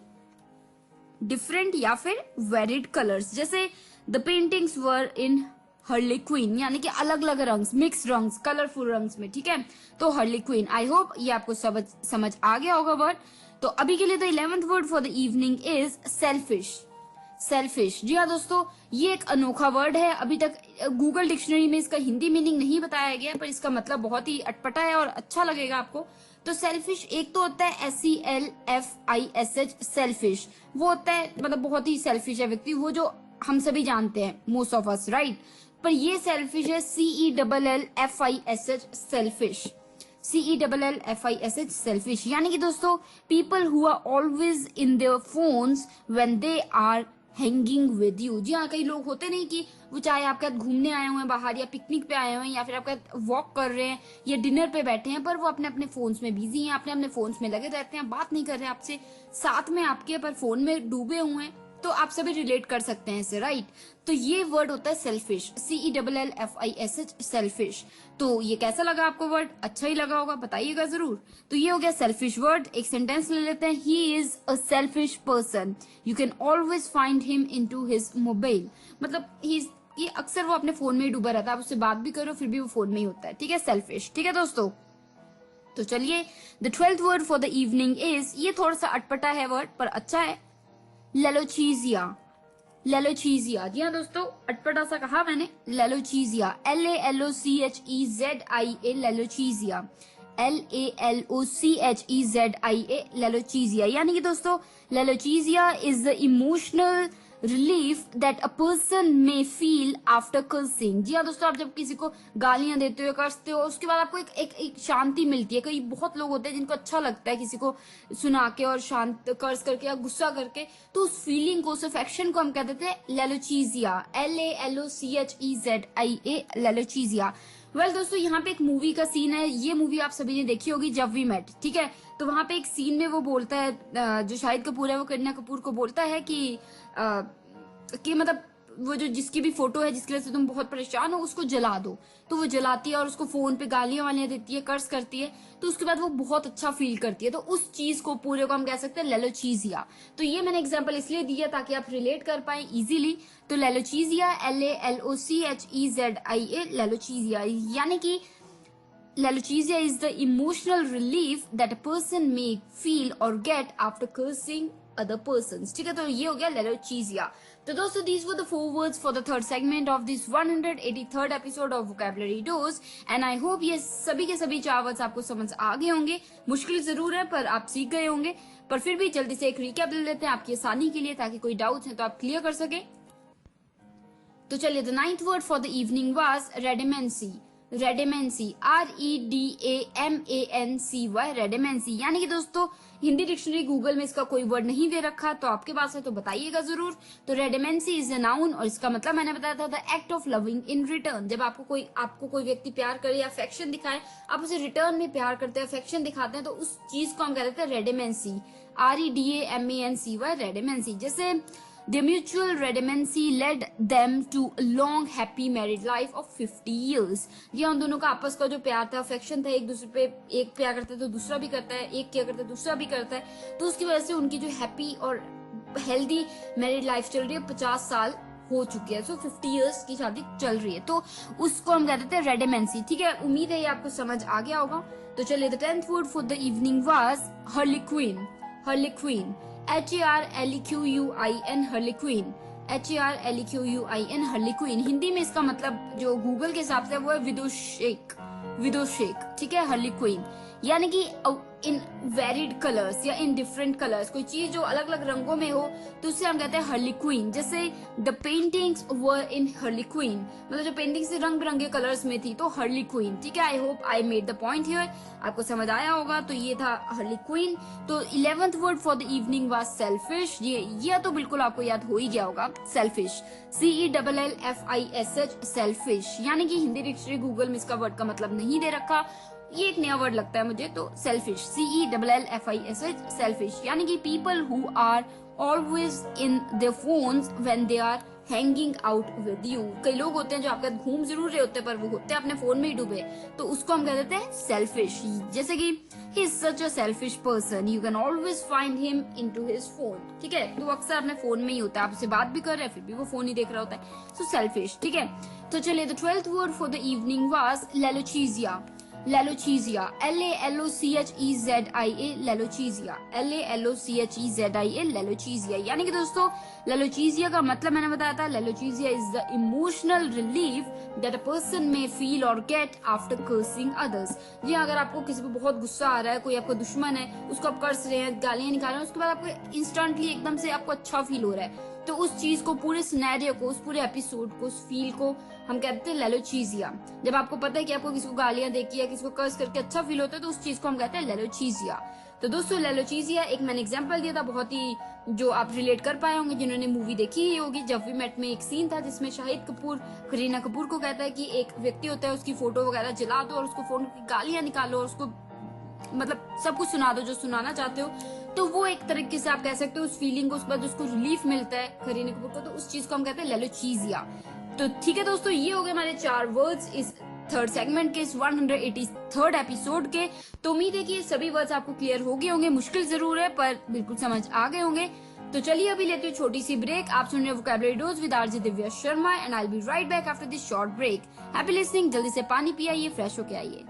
डिफरेंट या फिर वेरिड कलर्स, जैसे द पेंटिंग्स वर इन हार्लीक्विन, यानी कि अलग अलग rungs, mix rungs, colourful rungs में, ठीक है। तो हार्लीक्विन, आई होप ये आपको समझ आ गया होगा वर्ड। तो अभी के लिए the 11th word for the evening is selfish. Selfish, जी हाँ दोस्तों, ये एक अनोखा वर्ड है। अभी तक गूगल डिक्शनरी में इसका हिंदी मीनिंग नहीं बताया गया, पर इसका मतलब बहुत ही अटपटा है और अच्छा लगेगा आपको। तो सेल्फिश एक तो होता है SELFISH सेल्फिश, वो होता है मतलब बहुत ही सेल्फिश है व्यक्ति, वो जो हम सभी जानते हैं, मोस्ट ऑफ अस, राइट। पर ये सेल्फिश है CELLFISH सेल्फिश, CELLFISH सेल्फिश, यानी कि दोस्तों people who are always in their phones when they are hanging with you. जी हाँ, कई लोग होते नहीं कि वो चाहे आपके साथ घूमने आए हुए हैं बाहर, या पिकनिक पे आए हुए हैं, या फिर आपके साथ वॉक कर रहे हैं, या डिनर पे बैठे हैं, पर वो अपने अपने फोन्स में बिजी हैं, अपने अपने फोन्स में लगे रहते हैं, बात नहीं कर रहे हैं आपसे, साथ में आपके पर फोन में डूबे हुए हैं। तो आप सभी रिलेट कर सकते हैं इससे, राइट। तो ये वर्ड होता है सेल्फिश, CELLFISH सेल्फिश। तो ये कैसा लगा आपको वर्ड? अच्छा ही लगा होगा, बताइएगा जरूर। तो ये हो गया सेल्फिश वर्ड। एक सेंटेंस ले लेते हैं, he is a selfish person, you can always find him into his mobile. मतलब ये अक्सर वो अपने फोन में ही डूबा रहता है, आप उससे बात भी करो फिर भी वो फोन में ही होता है, ठीक है, सेल्फिश। ठीक है दोस्तों, तो चलिए the 12th word for the evening is, ये थोड़ा सा अटपटा है वर्ड पर अच्छा है, लेलोचीजिया। लेलोचीजिया, जी हाँ दोस्तों, अटपटा सा कहा मैंने, लेलोचीजिया, LALOCHEZIA, लेलोचीजिया, LALOCHEZIA, लेलोचीजिया, यानी कि दोस्तों lalochezia is the emotional relief that a person may feel after cursing. जी हाँ दोस्तों, आप जब किसी को गालियां देते हो, करते हो, उसके बाद आपको एक शांति मिलती है। कई बहुत लोग होते हैं जिनको अच्छा लगता है किसी को सुना के और शांत कर्स करके या गुस्सा करके, तो उस फीलिंग को, उस अफेक्शन को हम कह देते हैं लेलोचीजिया, LALOCHEZIA, लेलोचीजिया। वेल दोस्तों, यहाँ पे एक मूवी का सीन है, ये मूवी आप सभी ने देखी होगी, जब वी मेट, ठीक है। तो वहां पे एक सीन में वो बोलता है, जो शाहिद कपूर है वो करीना कपूर को बोलता है कि मतलब वो जो जिसकी भी फोटो है जिसकी वजह से तुम बहुत परेशान हो उसको जला दो। तो वो जलाती है और उसको फोन पे गालियां वालियां देती है, कर्स करती है, तो उसके बाद वो बहुत अच्छा फील करती है। तो उस चीज को पूरे को हम कह सकते हैं लेलोचीजिया। तो ये मैंने एग्जांपल इसलिए दिया ताकि आप रिलेट कर पाए इजीली। तो लेलोचीजिया, LALOCHEZIA, लेलोचीजिया, यानी कि लेलोचीजिया is the emotional relief that a person may feel or get after cursing other persons। ठीक है, तो ये हो गया लेलोचीजिया। तो दोस्तों, these were the 4 words for the third segment of this 183rd episode of Vocabulary Dose and I hope ये सभी के सभी 4 words आपको समझ आ गए होंगे। मुश्किल जरूर है पर आप सीख गए होंगे, पर फिर भी जल्दी से एक रिकैप ले लेते हैं आपकी आसानी के लिए, ताकि कोई डाउट है तो आप क्लियर कर सके। तो चलिए, the 9th word for the evening was रेडेमेंसी। रेडेमेंसी, REDAMANCY, रेडेमेंसी, यानी कि दोस्तों हिंदी डिक्शनरी गूगल में इसका कोई वर्ड नहीं दे रखा, तो आपके पास है तो बताइएगा जरूर। तो रेडेमेंसी इज अ नाउन और इसका मतलब मैंने बताया था the act of loving in return. जब आपको कोई व्यक्ति प्यार करे या अफेक्शन दिखाए, आप उसे रिटर्न में प्यार करते हैं, अफेक्शन दिखाते हैं, तो उस चीज को हम कहते हैं रेडेमेंसी, REDAMANCY, रेडेमेंसी। जैसे their mutual redemency led them to a long happy married life of 50 years। ये उन दोनों का आपस का जो प्यार था, अफेक्शन था, एक दूसरे पे एक प्यार करता है तो दूसरा भी करता है, एक क्या करता है दूसरा भी करता है, तो उसकी वजह से उनकी जो हैप्पी और हेल्दी मैरिड लाइफ चल रही है 50 साल हो चुकी है। सो 50 इयर्स की शादी चल रही है, तो उसको हम कहते थे रेडेमेंसी। ठीक है, उम्मीद है ये आपको समझ आ गया होगा। तो चलिए, the 10th word for the evening was harlequin। harlequin, HARLEQUIN, harlequin, HARLEQUIN, harlequin। Hindi में इसका मतलब जो गूगल के हिसाब से वो है विदोषेक, विदोषेक। ठीक है, harlequin यानी कि इन वेरिड कलर्स या इन डिफरेंट कलर्स, कोई चीज जो अलग अलग रंगों में हो तो उससे हम कहते हैं harlequin। जैसे the paintings were in harlequin, मतलब जो पेंटिंग्स रंग बिरंगे कलर्स में थी, तो harlequin। ठीक है, आई hope I made the point here, आपको समझ आया होगा। तो ये था harlequin। तो 11th word for the evening was selfish. ये तो बिल्कुल आपको याद हो ही गया होगा, सेल्फिश, CELLFISH, सेल्फिश, यानी कि हिंदी डिक्शनरी गूगल में इसका वर्ड का मतलब नहीं दे रखा, ये एक नया वर्ड लगता है मुझे। तो सेल्फिश, CELLFISH, सेल्फिश, यानी कि people who are always in their phones when they are hanging out with you. कई लोग होते हैं जो आपके घूम जरूर रहे होते हैं पर वो होते हैं अपने फोन में ही डूबे, तो उसको हम कह देते हैं सेल्फिश। जैसे कि he is such a selfish person, you can always find him into his phone. ठीक है, तो अक्सर अपने फोन में ही होता है, आप उससे बात भी कर रहे हैं फिर भी वो फोन ही देख रहा होता है, सो सेल्फिश। ठीक है, तो चलिए, the 12th word for the evening was lalochezia. Lalochezia, LALOCHEZIA, lalochezia, LALOCHEZIA, lalochezia. यानी कि दोस्तों लेलोचीजिया का मतलब मैंने बताया था, lalochezia is the emotional relief that a person may feel और गेट आफ्टर कर्सिंग अदर्स। जी अगर आपको किसी पे बहुत गुस्सा आ रहा है, कोई आपका दुश्मन है, उसको आप कर्स रहे हैं, गालियां निकाल रहे हैं, उसके बाद आपको इंस्टेंटली एकदम से आपको अच्छा फील हो रहा है, तो उस चीज को, पूरे सिनेरियो को, उस पूरे एपिसोड को, उस फील को हम कहते हैं लेलोचीजिया। जब आपको पता है कि आपको किसी को गालियां देके या किसी को कर्स करके अच्छा फील होता है, तो उस चीज को हम कहते हैं लेलोचीजिया। तो दोस्तों लेलोचीजिया एक मैंने एग्जांपल दिया था, बहुत ही जो आप रिलेट कर पाए होंगे जिन्होंने मूवी देखी ही होगी। जब वी मेट में एक सीन था जिसमें शाहिद कपूर करीना कपूर को कहता है कि एक व्यक्ति होता है, उसकी फोटो वगैरह जला दो और उसको फोन की गालियां निकालो और उसको मतलब सब कुछ सुना दो जो सुनाना चाहते हो। तो वो एक तरीके से आप कह सकते हो उस फीलिंग को, उसके बाद उसको रिलीफ मिलता है करीना कपूर को, तो उस चीज को हम कहते हैं लेलोचीजिया। तो ठीक है दोस्तों, ये हो गए हमारे 4 वर्ड्स इस थर्ड सेगमेंट के, इस 183rd एपिसोड के। तो उम्मीद है कि ये सभी वर्ड्स आपको क्लियर हो गए होंगे। मुश्किल जरूर है पर बिल्कुल समझ आ गए होंगे। तो चलिए अभी लेते हैं छोटी सी ब्रेक। आप सुन रहे हो vocabulary dose with RJ Divya Sharma and I will be right back after this short break. Happy listening. जल्दी से पानी पी आइए, फ्रेश होके आइए।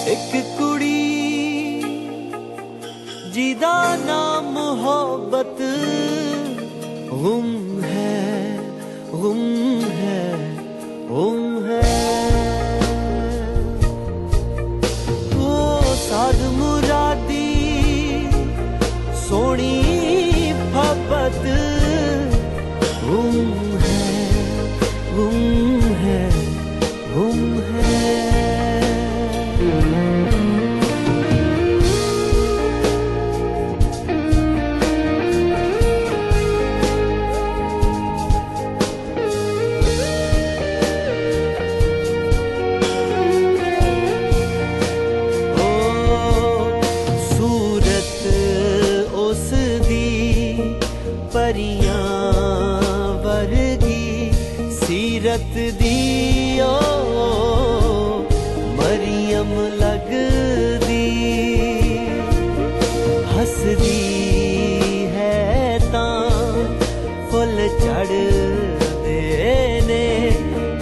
एक कुड़ी जिदा नाम मोहब्बत गुम है, गुम है, गुम है। वो साध मुरादी सोनी मोहब्बत गुम है, गुम है, गुम है। परियां वर्गी सीरत दियो मरियम लगदी हसदी है तां फुल चढ़ देने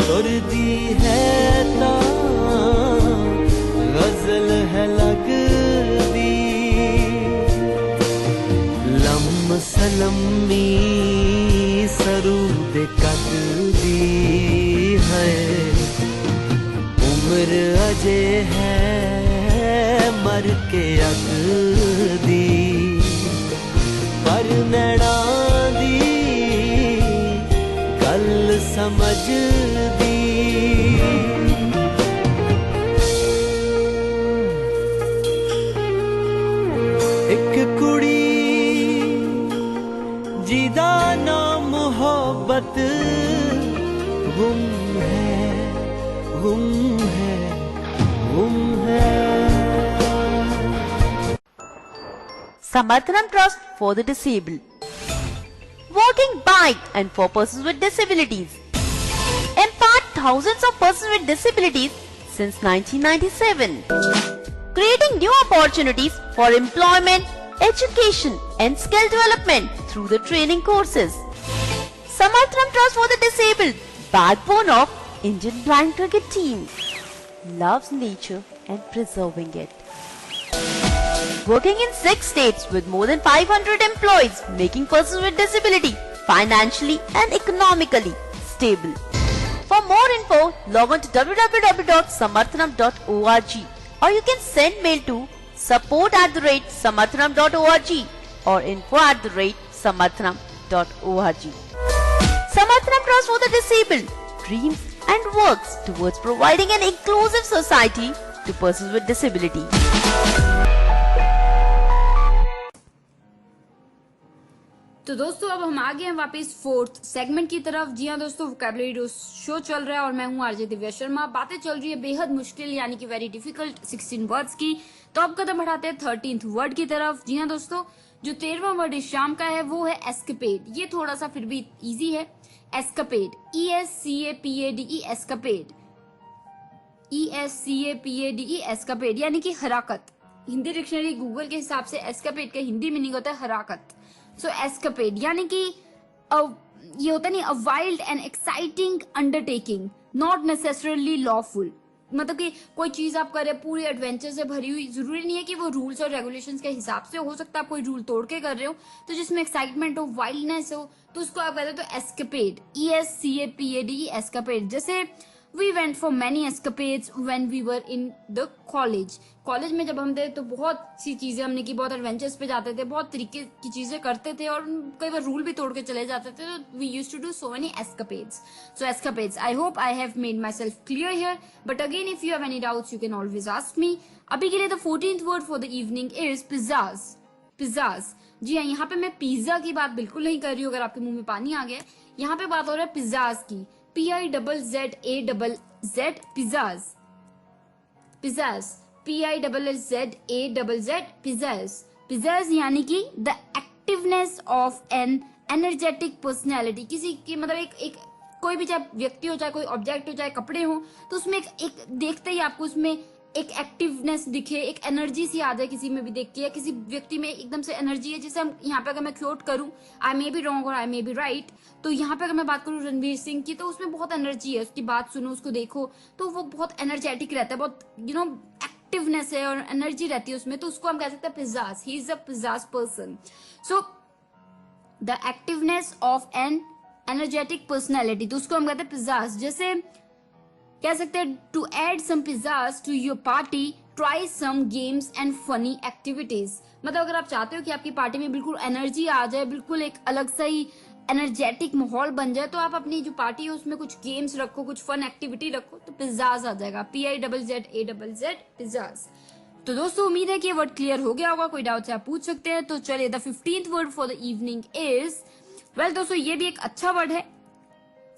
तुरदी है तां गजल है लगदी लम सलमी सरूद कटदी है उम्र अजे है मर के अगदी पर नैना दी गल समझदी एक कुड़ी जिदा नाम मोहब्बत गुम है, गुम है, गुम है। Samarthanam Trust for the Disabled, working by and for persons with disabilities, empowered thousands of persons with disabilities since 1997, creating new opportunities for employment, education and skill development through the training courses. Samarthanam Trust for the Disabled, backbone of Indian Blind Cricket Team, loves nature and preserving it. Working in 6 states with more than 500 employees, making persons with disability financially and economically stable. For more info, log on to www.samarthanam.org or you can send mail to support@samarthanam.org or info@samarthanam.org. Samarthanam Trust for the Disabled. Dreams and works towards providing an inclusive society to persons with disability. तो दोस्तों अब हम आ गए हैं वापस फोर्थ सेगमेंट की तरफ। जी हाँ दोस्तों, वोकैबुलरी डोज शो चल रहा है और मैं हूँ आरजे दिव्या शर्मा। बातें चल रही है बेहद मुश्किल यानी कि वेरी डिफिकल्ट 16 वर्ड्स की। तो अब कदम बढ़ाते हैं 13th वर्ड की तरफ। जी हाँ दोस्तों, जो 13वां वर्ड इस शाम का है वो है एस्केपेड। ये थोड़ा सा फिर भी इजी है। Escapade, ESCAPADE, escapade, ESCAPADE, escapade यानी कि हराकत। हिंदी डिक्शनरी गूगल के हिसाब से एस्केपेड का हिंदी मीनिंग होता है हराकत। सो एस्केपेड यानी कि ये होता नहीं, a wild and exciting undertaking, not necessarily lawful. मतलब कि कोई चीज आप कर रहे हैं पूरी एडवेंचर से भरी हुई, जरूरी नहीं है कि वो रूल्स और रेगुलेशंस के हिसाब से हो सकता है आप कोई रूल तोड़ के कर रहे हो, तो जिसमें एक्साइटमेंट हो, वाइल्डनेस हो, तो उसको आप कहते हो तो एस्केपेड, ESCAPADE, एस्केपेड। जैसे we went for many escapades when we were in the college. College में जब हम थे तो बहुत सी चीजें हमने की, बहुत एडवेंचर्स पे जाते थे, बहुत तरीके की चीजें करते थे और कई बार रूल भी तोड़ के चले जाते थे। तो we used to do so many escapades. So escapades, I hope I have made myself clear here, but again if you have any doubts you can always ask me. अभी के लिए the 14th word for the evening is pizzazz. Pizzazz, जी हाँ, यहाँ पे मैं पिज्जा की बात बिल्कुल नहीं कर रही हूँ, अगर आपके मुंह में पानी आ गया। यहाँ पे बात हो रहा है पिज़्ज़ाज की, PIZZAZZ, pizzas, pizzas, PIZZAZZ, pizzas. Pizzas यानी कि the activeness of N energetic personality. किसी की मतलब एक कोई भी, चाहे व्यक्ति हो, चाहे कोई ऑब्जेक्ट हो, चाहे कपड़े हो, तो उसमें एक देखते ही आपको उसमें एक एक्टिवनेस दिखे, एक एनर्जी सी आ जाए किसी में भी देख के, या किसी व्यक्ति में एकदम से एनर्जी है। जैसे हम यहाँ पे अगर मैं क्योट करूँ, आई मे बी रॉन्ग और आई मे बी राइट, तो यहाँ पे अगर मैं बात करूँ रणवीर सिंह की, तो उसमें बहुत एनर्जी है, उसकी बात सुनो, उसको देखो तो वो बहुत एनर्जेटिक रहता है, बहुत एक्टिवनेस है और एनर्जी रहती है उसमें, तो उसको हम कह सकते हैं pizzas. He is a pizzas person. So the activeness of N energetic personality, तो उसको हम कहते हैं पिज़्ज़ाज। जैसे कह सकते हैं to add some pizzazz to your party, try some games and funny activities. मतलब अगर आप चाहते हो कि आपकी पार्टी में बिल्कुल एनर्जी आ जाए, बिल्कुल एक अलग सा ही एनर्जेटिक माहौल बन जाए, तो आप अपनी जो पार्टी है उसमें कुछ गेम्स रखो, कुछ फन एक्टिविटी रखो, तो पिज़्ज़ाज आ जाएगा, PIZZAZZ, पिज़्ज़ाज। तो दोस्तों उम्मीद है कि ये वर्ड क्लियर हो गया होगा। कोई डाउट है आप पूछ सकते हैं। तो चलिए, the 15th word for the evening is, well दोस्तों ये भी एक अच्छा वर्ड है,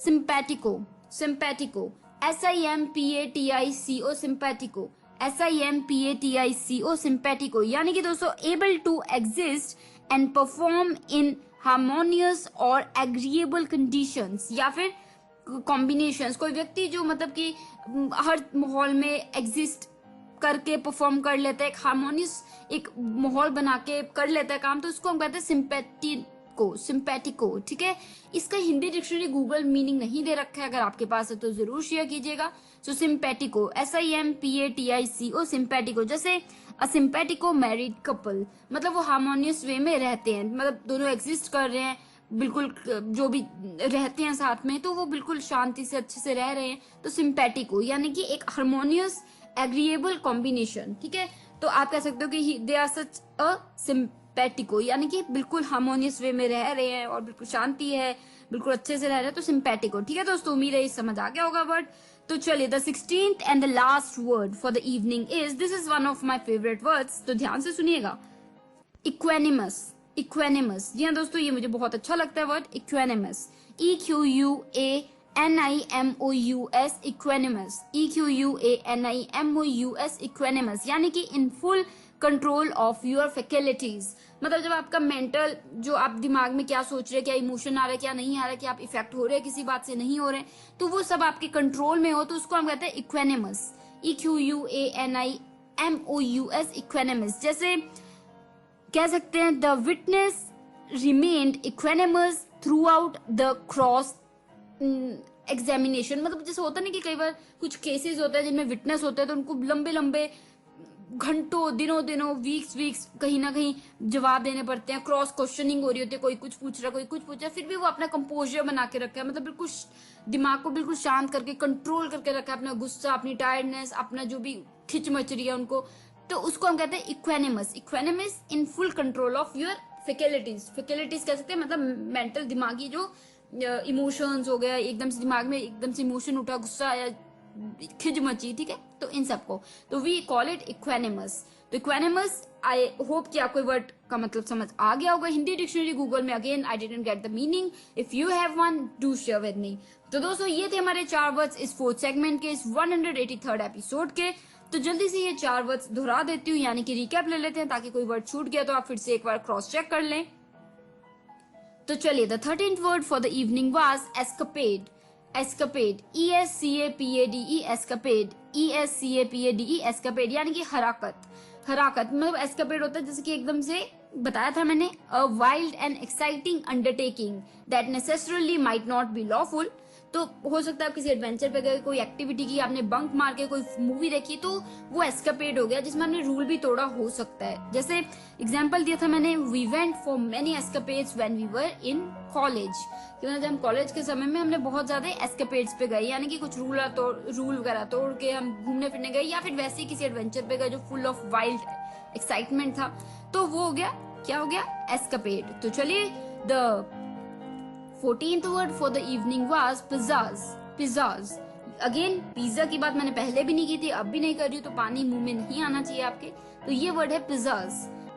सिंपैटिको। सिंपैटिको, SIMPATICO, सिंपैटिको, SIMPATICO, सिंपैटिको यानी कि दोस्तों able to exist and perform in harmonious और एग्रीएबल कंडीशंस, या फिर कॉम्बिनेशंस। कोई व्यक्ति जो मतलब कि हर माहौल में एग्जिस्ट करके परफॉर्म कर लेता है, एक हार्मोनियस एक माहौल बना के कर लेता है काम, तो उसको हम कहते हैं सिंपैटिको, सिंपैटिको। ठीक है, इसका हिंदी डिक्शनरी गूगल मीनिंग नहीं दे रखा है, अगर आपके पास है तो जरूर शेयर कीजिएगा। सो सिंपैटिको, SIMPATICO, सिंपैटिको। जैसे अ सिंपैटिको मैरिड कपल, मतलब वो हार्मोनियस वे में रहते हैं, मतलब दोनों एग्जिस्ट कर रहे हैं, बिल्कुल जो भी रहते हैं साथ में, तो वो बिल्कुल शांति से अच्छे से रह रहे हैं, तो सिंपैटिको यानी कि एक हार्मोनियस एग्रीएबल कॉम्बिनेशन। ठीक है, तो आप कह सकते हो कि दे आर सच अ सिंपैटिको यानी कि बिल्कुल हार्मोनियस वे में रह रहे हैं और बिल्कुल शांति है, बिल्कुल अच्छे से रह रहे हैं, तो सिंपैटिको। ठीक है दोस्तों, उम्मीद है समझ आ गया होगा वर्ड। तो चलिए, the 16th and the last word for the evening is, this is one of my favourite words, तो ध्यान से सुनिएगा, इक्वेनिमस। इक्वेनिमस, जी हाँ दोस्तों, ये मुझे बहुत अच्छा लगता है वर्ड, इक्वेनिमस, EQUANIMOUS, इक्वेनिमस, EQUANIMOUS, इक्वेनिमस यानी कि इन full control of your faculties. मतलब जब आपका मेंटल, जो आप दिमाग में क्या सोच रहे हैं, क्या इमोशन आ रहा है, क्या नहीं आ रहा है, क्या आप इफेक्ट हो रहे हैं किसी बात से, नहीं हो रहे हैं, तो वो सब आपके कंट्रोल में हो, तो उसको हम कहते हैं इक्वेनिमस, EQUANIMOUS, इक्वेनिमस। जैसे कह सकते हैं the witness remained equanimous throughout the cross examination. मतलब जैसे होता नहीं कि कई बार कुछ केसेस होते हैं जिनमें विटनेस होते हैं, तो उनको लंबे लंबे घंटों, दिनों, वीक्स कहीं ना कहीं जवाब देने पड़ते हैं, क्रॉस क्वेश्चनिंग हो रही होती है, कोई कुछ पूछ रहा है, कोई कुछ पूछ रहा है, फिर भी वो अपना कंपोजर बना के रखा है, मतलब बिल्कुल दिमाग को बिल्कुल शांत करके, कंट्रोल करके रखा है, अपना गुस्सा, अपनी टायर्डनेस, अपना जो भी खिंच मच रही है उनको, तो उसको हम कहते हैं equanimous. Equanimous in full control of your faculties. Faculties कह सकते हैं मतलब मेंटल, दिमागी जो इमोशंस हो गया, एकदम से दिमाग में एकदम से इमोशन उठा, गुस्सा आया, खिज मची, ठीक है, तो इन सबको तो वी कॉल इट इक्वेनिमस। तो इक्वेनिमस, आई होप कि आपको वर्ड का मतलब समझ आ गया होगा। हिंदी डिक्शनरी गूगल में, again I didn't get the meaning, if you have one do share with me. तो दोस्तों ये थे हमारे 4 वर्ड्स इस 4th सेगमेंट के, इस 183rd एपिसोड के। तो जल्दी से ये 4 वर्ड्स दोहरा देती हूँ, यानी कि रिकैप ले लेते हैं, ताकि कोई वर्ड छूट गया तो आप फिर से एक बार क्रॉस चेक कर लें। तो चलिए, the 13th word for the evening was escapade. Escapade, ESCAPADE, escapade, ESCAPADE, escapade, यानी कि हराकत। हराकत मतलब एस्केपेड होता है जैसे कि एकदम से बताया था मैंने, a wild and exciting undertaking that necessarily might not be lawful. तो हो सकता है आप किसी एडवेंचर पे गए, कोई एक्टिविटी की, आपने बंक मार के कोई मूवी देखी, तो वो एस्केपेड हो गया, जिसमें हमने रूल भी तोड़ा हो सकता है। जैसे एग्जांपल दिया था मैंने, we went for many escapades when we were in college, कि जब हम कॉलेज के समय में हमने बहुत ज्यादा एस्केपेड्स पे गए, यानी कि कुछ रूल वगैरह तोड़ के हम घूमने फिरने गए, या फिर वैसे ही किसी एडवेंचर पे गए जो फुल ऑफ वाइल्ड एक्साइटमेंट था, तो वो हो गया, क्या हो गया, एस्केपेड। तो चलिए, the 14th word for the evening was pizzazz. Pizzazz. Again, pizza की बात मैंने पहले भी नहीं की थी, अब भी नहीं कर रही हूँ, तो पानी मुंह में नहीं आना चाहिए आपके। तो ये वर्ड है pizzazz,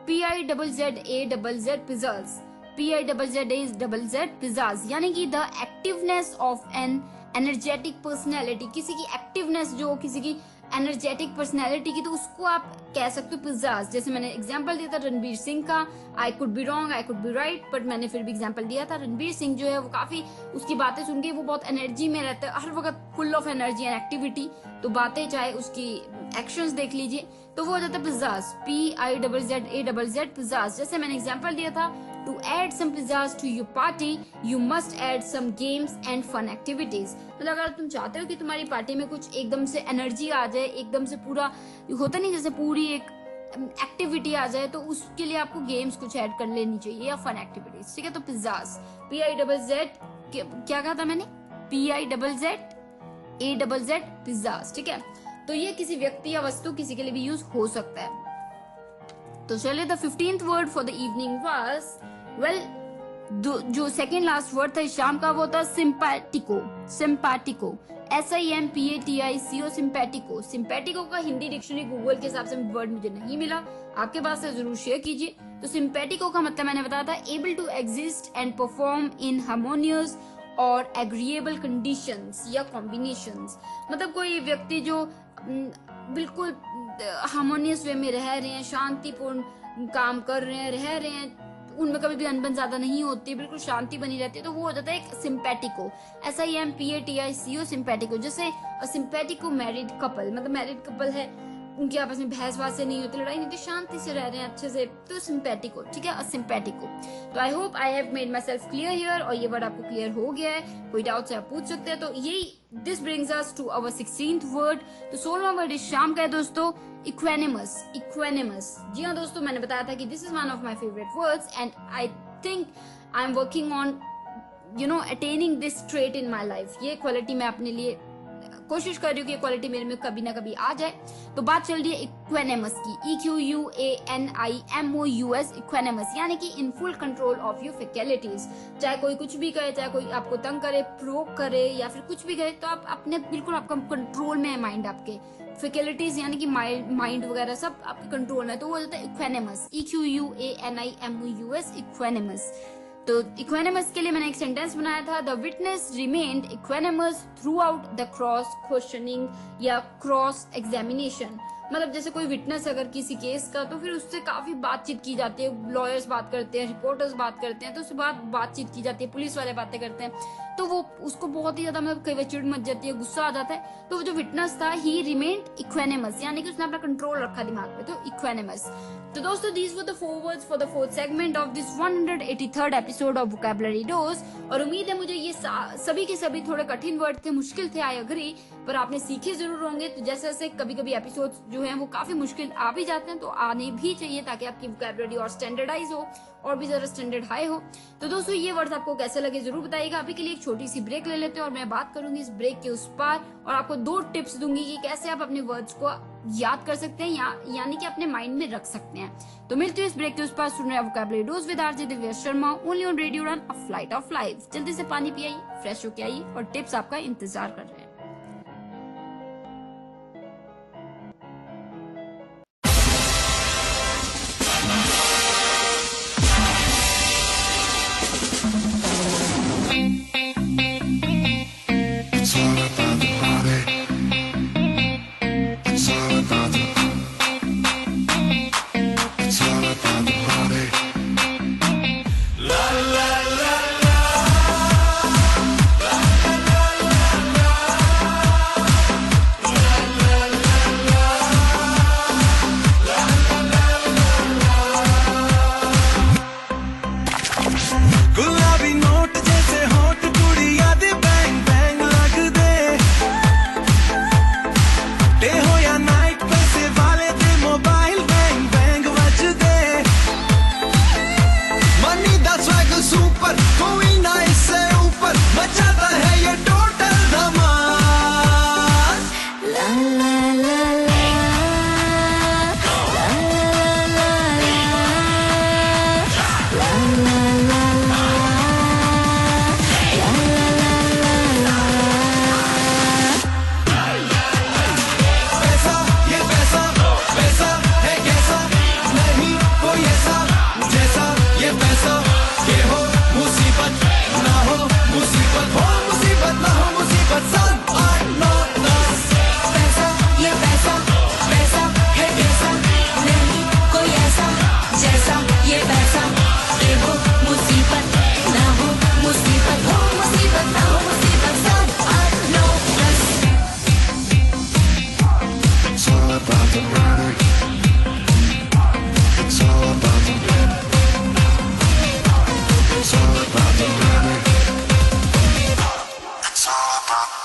PIZZAZZ, pizzazz, PIZZAZZ, pizzazz, यानी कि the activeness of an energetic personality, किसी की एक्टिवनेस, जो किसी की एनर्जेटिक पर्सनैलिटी की, तो उसको आप कह सकते हो पिज्जाज। जैसे मैंने एग्जांपल दिया था रणबीर सिंह का, I could be wrong, I could be right, but मैंने फिर भी एग्जांपल दिया था। रणबीर सिंह जो है वो काफी, उसकी बातें सुन के वो बहुत एनर्जी में रहता है, हर वक्त full of energy and activity, तो बातें चाहे उसकी एक्शंस देख लीजिए, तो वो हो जाता है पिज्जाज, PIZZAZZ, पिज्जाज। जैसे मैंने एग्जांपल दिया था, to add some pizzazz to your party, you must add some games and fun activities। मतलब अगर तुम चाहते हो कि तुम्हारी पार्टी में कुछ एकदम से एनर्जी आ जाए, एकदम से पूरा होता नहीं, जैसे पूरी एक एक्टिविटी आ जाए, तो उसके लिए आपको गेम्स कुछ ऐड कर लेनी चाहिए, या फन एक्टिविटीज, ठीक है। तो पिज्जाज, PIZZ, क्या कहा था मैंने, PIZZAZZ, पिज्जाज, ठीक है। तो ये किसी व्यक्ति या वस्तु, किसी के लिए भी यूज हो सकता है। तो चलिए, the 15th word for the evening was, well, जो सेकेंड लास्ट वर्ड था इस शाम का, वो था सिंपैटिको। सिंपैटिको, SIMPATICO, सिंपैटिको। सिंपैटिको का हिंदी डिक्शनरी गूगल के हिसाब से वर्ड मुझे नहीं मिला, आपके पास है जरूर शेयर कीजिए। तो सिंपैटिको का मतलब मैंने बताया था, able to exist and perform in harmonious और एग्रीएबल कंडीशंस या कॉम्बिनेशंस। मतलब कोई व्यक्ति जो बिल्कुल हार्मोनियस वे में रह रहे हैं, शांतिपूर्ण काम कर रहे हैं, रह रहे हैं, उनमें कभी भी अनबन ज्यादा नहीं होती, बिल्कुल शांति बनी रहती है, तो वो हो जाता है एक सिंपैटिको, SIMPATICO, सिंपैटिको। जैसे सिंपैटिको मैरिड कपल, मतलब मैरिड कपल है, उनकी आपस में बहस बात से नहीं होती, लड़ाई नहीं होती, शांति से रह रहे हैं अच्छे से, तो सिंपैटिको, ठीक है, सिंपैटिको। तो आई hope I have made myself clear here, और ये वर्ड आपको क्लियर हो गया है, कोई डाउट से आप पूछ सकते हैं। तो यही, this brings us to our 16th word. तो 16वां वर्ड इस शाम का है दोस्तों, इक्वेनिमस। इक्वेनिमस, जी हाँ दोस्तों, मैंने बताया था कि this is one of my favourite words, and I think I am working on attaining this trait in my life. ये क्वालिटी मैं अपने लिए कोशिश कर रही हूँ कि क्वालिटी मेरे में कभी ना कभी आ जाए। तो बात चल रही है इक्वेनिमस की, EQUANIMOUS, इक्वेनिमस, यानी कि इन full control of your faculties. चाहे कोई कुछ भी कहे, चाहे कोई आपको तंग करे, प्रोक करे, या फिर कुछ भी कहे, तो आप अपने बिल्कुल आपका कंट्रोल में है माइंड, आपके फैकल्टीज यानी कि माइंड वगैरह सब आपके कंट्रोल में, तो वो हो जाता है इक्वेनिमस, EQUANIMOUS, इक्वेनिमस। तो इक्वेनिमस के लिए मैंने एक सेंटेंस बनाया था, the witness remained equanimous throughout the cross questioning या क्रॉस एग्जामिनेशन। मतलब जैसे कोई विटनेस अगर किसी केस का, तो फिर उससे काफी बातचीत की जाती है, लॉयर्स बात करते हैं, रिपोर्टर्स बात करते हैं, तो उससे बातचीत की जाती है, पुलिस वाले बातें करते हैं, तो वो उसको बहुत ही ज्यादा मतलब कई बार चिढ़ मच जाती है, गुस्सा आ जाता है। तो वो जो विटनेस था, ही रिमेन्ड इक्वेनिमस, यानी कि उसने अपना कंट्रोल रखा दिमाग पे, तो इक्वेनिमस। तो दोस्तों, these were the 4 words for the 4th segment of this 183rd episode of vocabulary dose. और उम्मीद है मुझे ये सभी के सभी थोड़े कठिन वर्ड थे, मुश्किल थे, आई अग्री, पर आपने सीखे जरूर होंगे। तो जैसे जैसे कभी कभी एपिसोड जो है वो काफी मुश्किल आ भी जाते हैं, तो आने भी चाहिए, ताकि आपकी वोकैबुलरी और स्टैंडर्डाइज हो, और भी ज्यादा स्टैंडर्ड हाई हो। तो दोस्तों, ये वर्ड्स आपको कैसे लगे जरूर बताइएगा। अभी के लिए एक छोटी सी ब्रेक ले लेते हैं, और मैं बात करूंगी इस ब्रेक के उस पार, और आपको 2 टिप्स दूंगी कि कैसे आप अपने वर्ड्स को याद कर सकते हैं यानी कि अपने माइंड में रख सकते हैं। तो मिलते हैं इस ब्रेक के उस पार, सुन रहे हैं vocabulary dose with RJ Divya Sharma only on radio run a flight of life. जल्दी से पानी पियाइए, फ्रेश होके आइए और टिप्स आपका इंतजार कर रहे हैं।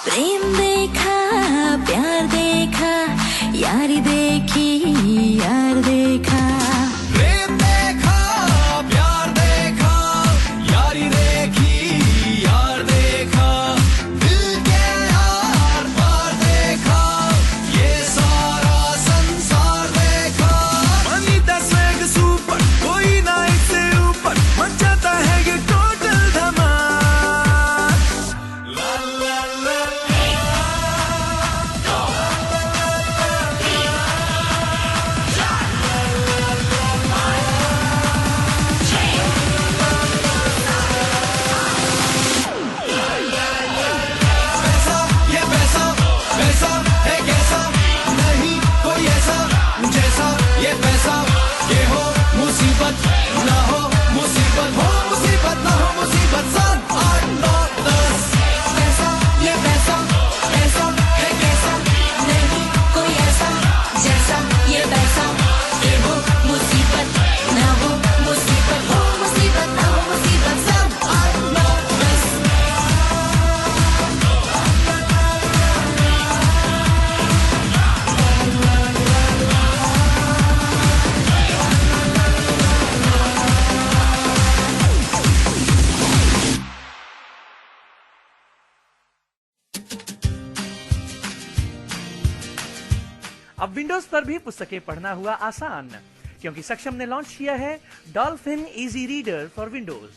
प्रेम देखा, प्यार देखा, यारी देखी, यार देखा। प्रेम देखा, प्यार देखा, यारी देखी, यार देखा। दिल के यार पार देखा, ये सारा संसार देखा। मनी 10 वेग सुपर, कोई ना इससे ऊपर, मचाता है ये टोटल धमाल। ला ला ला अब विंडोज पर भी पुस्तकें पढ़ना हुआ आसान, क्योंकि सक्षम ने लॉन्च किया है dolphin easy reader for Windows,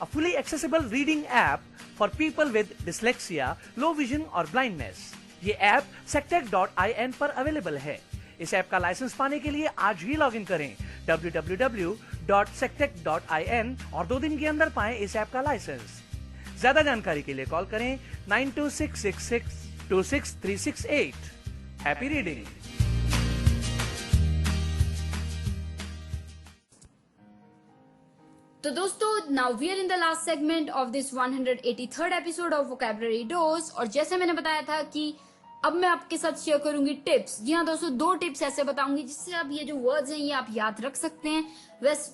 a fully accessible reading app for people with dyslexia, low vision और ब्लाइंडनेस। ये ऐप sectec.in पर अवेलेबल है। इस ऐप का लाइसेंस पाने के लिए आज ही लॉगिन करें www.sectec.in और 2 दिन के अंदर पाएं इस ऐप का लाइसेंस। ज्यादा जानकारी के लिए कॉल करें 9266626368। Happy reading. तो दोस्तों, now we are in the last segment of this 183rd episode of vocabulary dose. और जैसे मैंने बताया था कि अब मैं आपके साथ शेयर करूंगी टिप्स। जी हाँ दोस्तों, 2 टिप्स ऐसे बताऊंगी जिससे आप ये जो वर्ड्स हैं ये आप याद रख सकते हैं।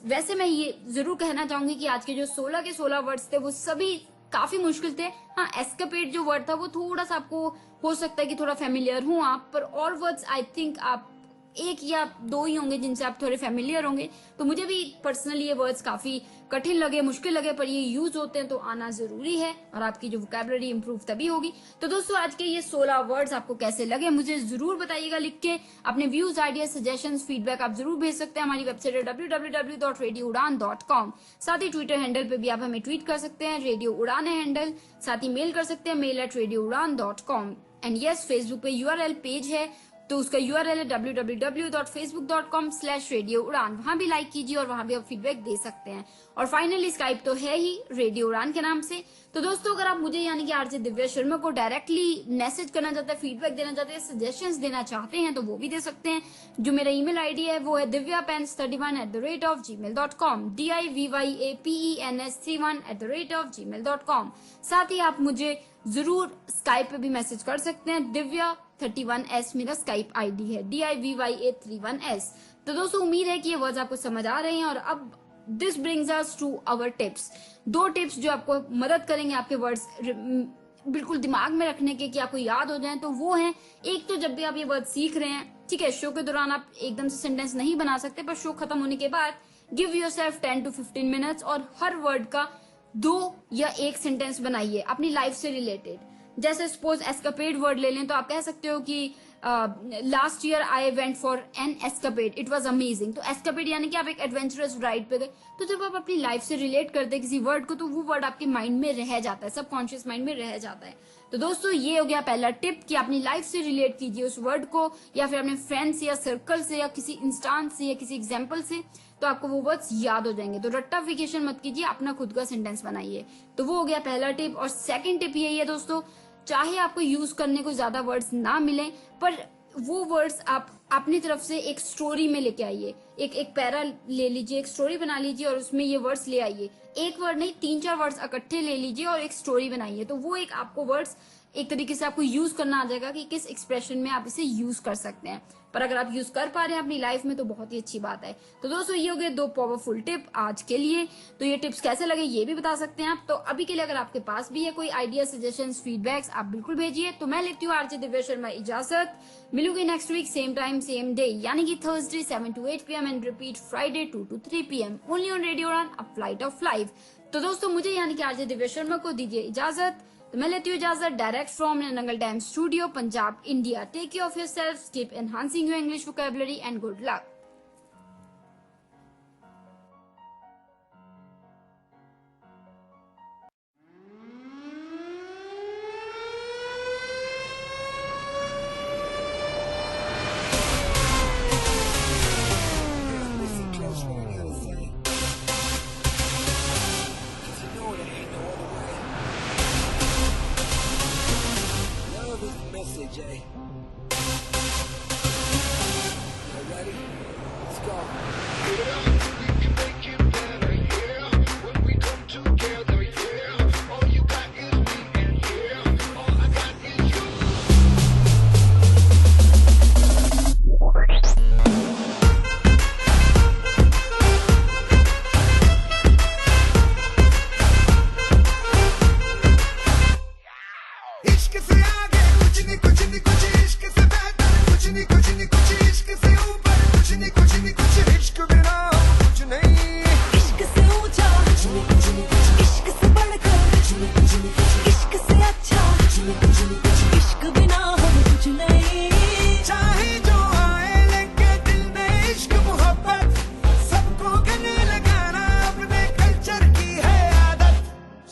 वैसे मैं ये जरूर कहना चाहूंगी कि आज के जो 16 के 16 वर्ड्स थे वो सभी काफी मुश्किल थे। हाँ, एस्केपेड जो वर्ड था वो थोड़ा सा आपको हो सकता है कि थोड़ा फेमिलियर हूँ आप, पर और वर्ड्स आई थिंक आप एक या दो ही होंगे जिनसे आप थोड़े फेमिलियर होंगे। तो मुझे भी पर्सनली ये वर्ड्स काफी कठिन लगे, मुश्किल लगे, पर ये यूज होते हैं तो आना जरूरी है और आपकी जो वोकैबुलरी इंप्रूव तभी होगी। तो दोस्तों आज के ये 16 वर्ड्स आपको कैसे लगे मुझे जरूर बताइएगा लिख के। अपने व्यूज, आइडिया, सजेशंस, फीडबैक आप जरूर भेज सकते हैं। हमारी वेबसाइट है www.radioudan.com। साथ ही ट्विटर हैंडल पे भी आप हमें ट्वीट कर सकते हैं, रेडियो उड़ान है हैंडल। साथ ही मेल कर सकते हैं, mail@radioudan.com। एंड यस, फेसबुक पे URL पेज है तो उसका URL है www.facebook.com/radioudan। वहां भी लाइक कीजिए और वहां भी आप फीडबैक दे सकते हैं। और फाइनली स्काइप तो है ही रेडियो उड़ान के नाम से। तो दोस्तों अगर आप मुझे यानी कि आरजे दिव्या शर्मा को डायरेक्टली मैसेज करना चाहते हैं, फीडबैक देना चाहते हैं, सजेशंस देना चाहते हैं तो वो भी दे सकते हैं। जो मेरा ईमेल आईडी है वो है divyapens31@gmail.com, divyapens31@gmail.com। साथ ही आप मुझे जरूर स्काइप पे भी मैसेज कर सकते हैं। दिव्या31s मेरा स्काइप आईडी है, DIVYA31S। तो दोस्तों उम्मीद है कि ये वर्ड्स आपको समझ आ रहे हैं। और अब this brings us to our tips. 2 tips जो आपको मदद करेंगे आपके वर्ड्स बिल्कुल दिमाग में रखने के, कि आपको याद हो जाए। तो वो है, एक तो जब भी आप ये वर्ड सीख रहे हैं, ठीक है, शो के दौरान आप एकदम से सेंटेंस नहीं बना सकते, पर शो खत्म होने के बाद गिव योरसेल्फ 10 to 15 मिनट्स और हर वर्ड का 2 या 1 सेंटेंस बनाइए अपनी लाइफ से रिलेटेड। जैसे सपोज एस्केपेड वर्ड ले लें तो आप कह सकते हो कि last year I went for an escapade, it was amazing. तो एस्केपेड यानी कि आप एक एडवेंचरस राइड पे गए। तो जब आप अपनी लाइफ से रिलेट करते हैं किसी वर्ड को तो वो वर्ड आपके माइंड में रह जाता है, सबकॉन्शियस माइंड में रह जाता है। तो दोस्तों ये हो गया पहला टिप कि अपनी लाइफ से रिलेट कीजिए उस वर्ड को, या फिर अपने फ्रेंड से या सर्कल से या किसी इंस्टांस से या किसी एग्जाम्पल से, तो आपको वो वर्ड्स याद हो जाएंगे। तो रट्टाफिकेशन मत कीजिए, अपना खुद का सेंटेंस बनाइए। तो वो हो गया पहला टिप। और सेकंड टिप यही है दोस्तों, चाहे आपको यूज करने को ज्यादा वर्ड्स ना मिले, पर वो वर्ड्स आप अपनी तरफ से एक स्टोरी में लेके आइए। एक पैरा ले लीजिए, एक स्टोरी बना लीजिए और उसमें ये वर्ड्स ले आइए। एक वर्ड नहीं, 3-4 वर्ड्स इकट्ठे ले लीजिए और एक स्टोरी बनाइए। तो वो एक आपको वर्ड्स एक तरीके से आपको यूज करना आ जाएगा कि किस एक्सप्रेशन में आप इसे यूज कर सकते हैं। पर अगर आप यूज कर पा रहे हैं अपनी लाइफ में तो बहुत ही अच्छी बात है। तो दोस्तों ये हो गए 2 पावरफुल टिप आज के लिए। तो ये टिप्स कैसे लगे ये भी बता सकते हैं आप। तो अभी के लिए अगर आपके पास भी है कोई आइडिया, सजेशंस, फीडबैक्स, आप बिल्कुल भेजिए। तो मैं लेती हूँ आरजे दिव्या शर्मा इजाजत। मिलूंगी next week same time same day, यानी कि Thursday 7 to 8 PM and repeat Friday 2 to 3 PM only on radio Udaan, a flight of life. तो दोस्तों मुझे यानी कि आरजे दिव्या शर्मा को दीजिए इजाजत। तो मैं लेती हूँ इजाजत direct from Nangal dam studio, Punjab, India. Take care of yourself, keep enhancing your English vocabulary and good luck.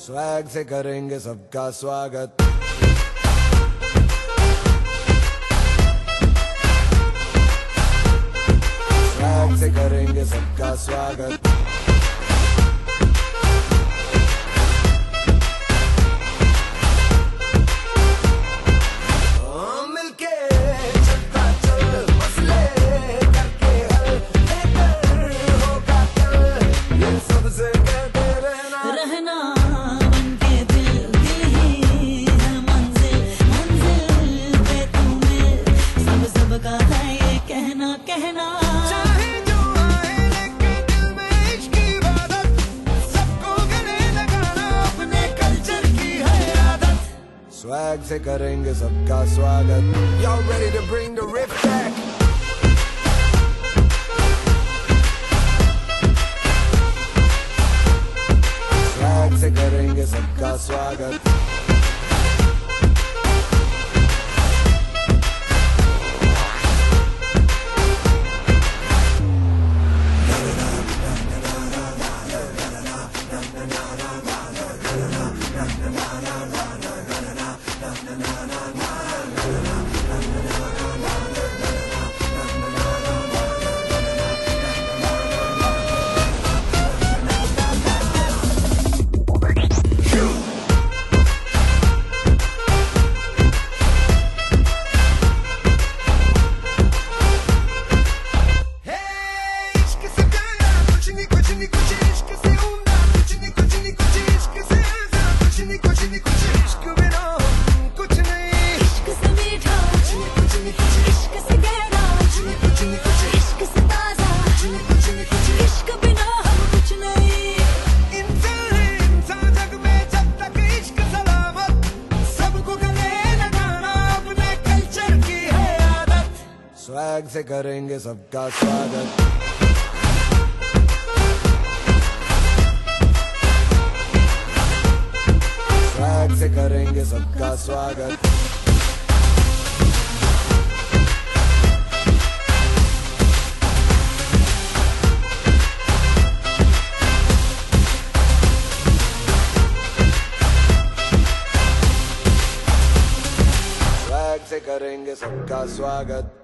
Swag से करेंगे सबका स्वागत। स्वैग से करेंगे सबका स्वागत। मिलके चलता चल, मसले करके हल, लेकर होगा कल, ये सबसे कहते रहना कहना। चाहे जो आए लेके दिल में इश्क की इबादत, सबको गले लगाना अपने कल्चर की है आदत। स्वैग से करेंगे सबका स्वागत। Y'all ready to bring the riff back? करेंगे सबका स्वागत। स्वैग से करेंगे सबका स्वागत। स्वैग से करेंगे सबका स्वागत। स्वैग से करेंगे सबका स्वागत।